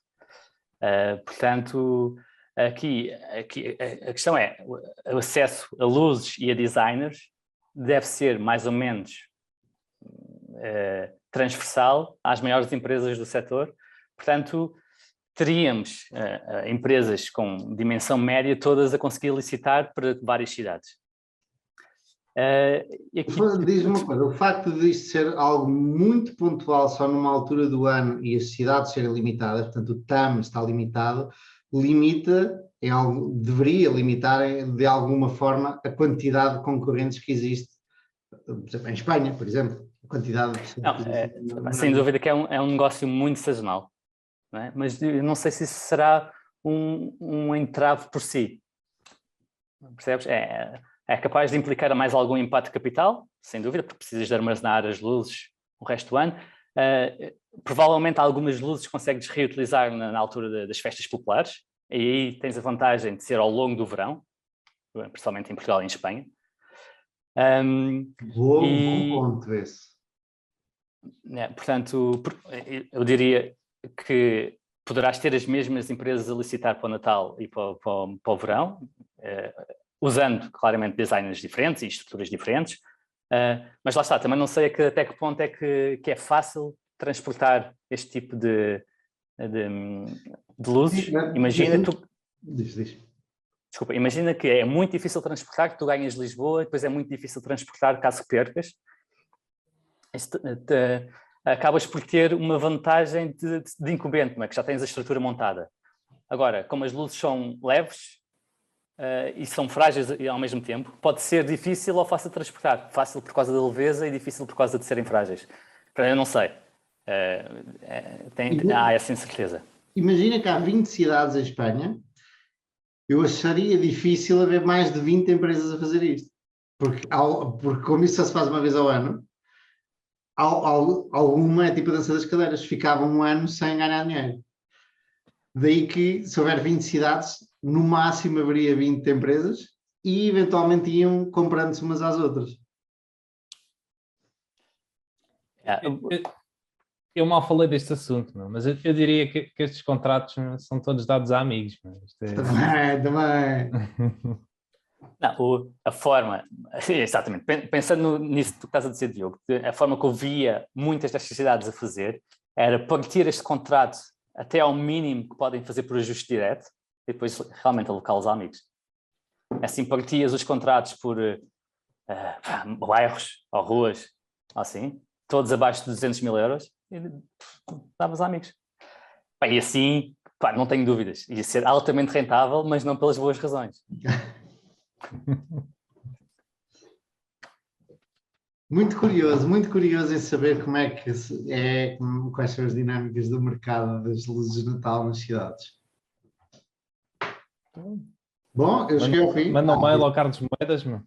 Portanto, aqui a questão é, o acesso a luzes e a designers deve ser mais ou menos transversal às maiores empresas do setor. Portanto, teríamos empresas com dimensão média todas a conseguir licitar para várias cidades. Diz-me uma coisa, o facto de isto ser algo muito pontual só numa altura do ano e as cidades serem limitadas, portanto o TAM está limitado, deveria limitar de alguma forma a quantidade de concorrentes que existe, por exemplo, em Espanha, por exemplo, a quantidade de pessoas sem dúvida que é um negócio muito sazonal, não é? Mas eu não sei se isso será um entrave por si, percebes? É capaz de implicar mais algum impacto de capital, sem dúvida, porque precisas de armazenar as luzes o resto do ano. Provavelmente algumas luzes consegues reutilizar na altura das festas populares, e aí tens a vantagem de ser ao longo do verão, principalmente em Portugal e em Espanha. Bom ponto esse. Portanto, eu diria que poderás ter as mesmas empresas a licitar para o Natal e para o verão, usando claramente designers diferentes e estruturas diferentes, mas lá está, também não sei até que ponto é que é fácil transportar este tipo de luzes. Imagina Desculpa, imagina que é muito difícil transportar, que tu ganhas Lisboa, e depois é muito difícil transportar caso percas. Acabas por ter uma vantagem de incumbente, não é? Que já tens a estrutura montada. Agora, como as luzes são leves e são frágeis ao mesmo tempo, pode ser difícil ou fácil de transportar. Fácil por causa da leveza e difícil por causa de serem frágeis. Eu não sei. Há essa incerteza. Imagina que há 20 cidades em Espanha, eu acharia difícil haver mais de 20 empresas a fazer isto. Porque como isso só se faz uma vez ao ano, alguma é tipo a dança das cadeiras, ficava um ano sem ganhar dinheiro. Daí que, se houver 20 cidades, no máximo haveria 20 empresas e eventualmente iam comprando-se umas às outras. Eu mal falei deste assunto, mas eu diria que estes contratos são todos dados a amigos. Também. Não, a forma, exatamente, pensando nisso que tu estás a dizer, Diogo, a forma que eu via muitas destas cidades a fazer era partir este contrato até ao mínimo que podem fazer por ajuste direto e depois realmente alocá-los a amigos. Assim partias os contratos por bairros ou ruas, assim, todos abaixo de 200 mil euros e davas a amigos. E assim, não tenho dúvidas, ia ser altamente rentável, mas não pelas boas razões. Muito curioso em saber como é que quais são as dinâmicas do mercado das luzes de Natal nas cidades. Bom, eu cheguei ao fim. Manda um mail ao Carlos Moedas, meu.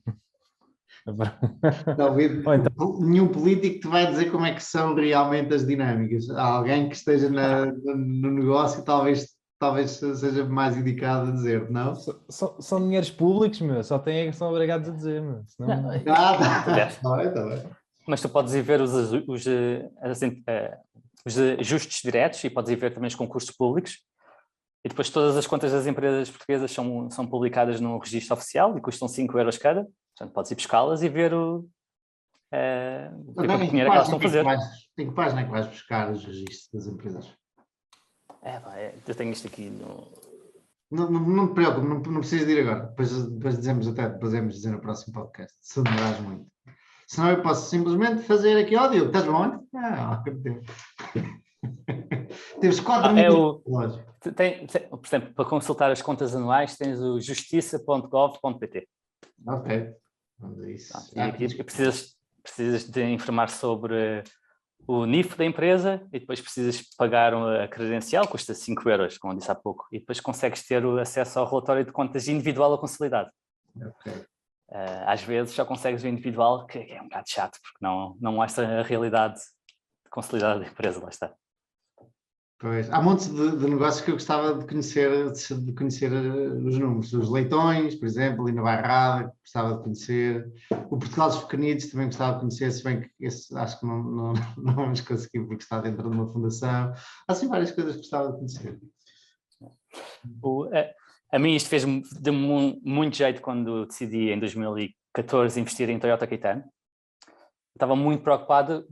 Nenhum político te vai dizer como é que são realmente as dinâmicas. Há alguém que esteja no negócio e talvez seja mais indicado a dizer, não? São dinheiros públicos, meu. São obrigados a dizer, meu. Senão... Tá bem. Mas tu podes ir ver os ajustes diretos e podes ir ver também os concursos públicos. E depois todas as contas das empresas portuguesas são publicadas no registro oficial e custam 5 euros cada. Portanto, podes ir buscá-las e ver o quanto dinheiro é que elas estão a fazer. Em que página é que vais buscar os registros das empresas? Eu tenho isto aqui no... Não te preocupes, não precisas de ir agora. Depois podemos dizer no próximo podcast, se demorares muito. Senão eu posso simplesmente fazer aqui, Diogo, estás bom? Temos 4 minutos. Por exemplo, para consultar as contas anuais, tens o justiça.gov.pt. Ok, vamos a isso. E aqui precisas de informar sobre o NIF da empresa e depois precisas pagar a credencial, custa 5 euros, como eu disse há pouco, e depois consegues ter o acesso ao relatório de contas individual ou consolidado. Ok. Às vezes só consegues o individual, que é um bocado chato, porque não mostra a realidade consolidada da empresa, lá está. Pois, há montes de negócios que eu gostava de conhecer os números. Os leitões, por exemplo, ali na Bairrada, gostava de conhecer. O Portugal dos Pequenitos também gostava de conhecer, se bem que esse acho que não vamos conseguir porque está dentro de uma fundação. Há assim várias coisas que gostava de conhecer. A mim isto deu-me muito jeito quando decidi em 2014 investir em Toyota Caetano. Estava muito preocupado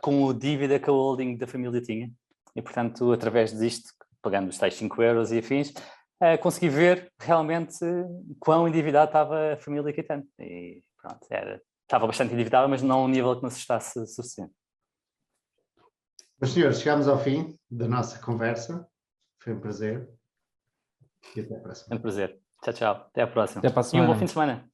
com o dívida que a holding da família tinha. E, portanto, através disto, pagando os tais 5 euros e afins, consegui ver realmente quão endividada estava a família Caetano. E pronto, estava bastante endividada, mas não a um nível que me assustasse o suficiente. Meus senhores, chegámos ao fim da nossa conversa. Foi um prazer. E até à próxima. É um prazer. Tchau, tchau. Até à próxima. Até para a E um bom semana. fim de semana.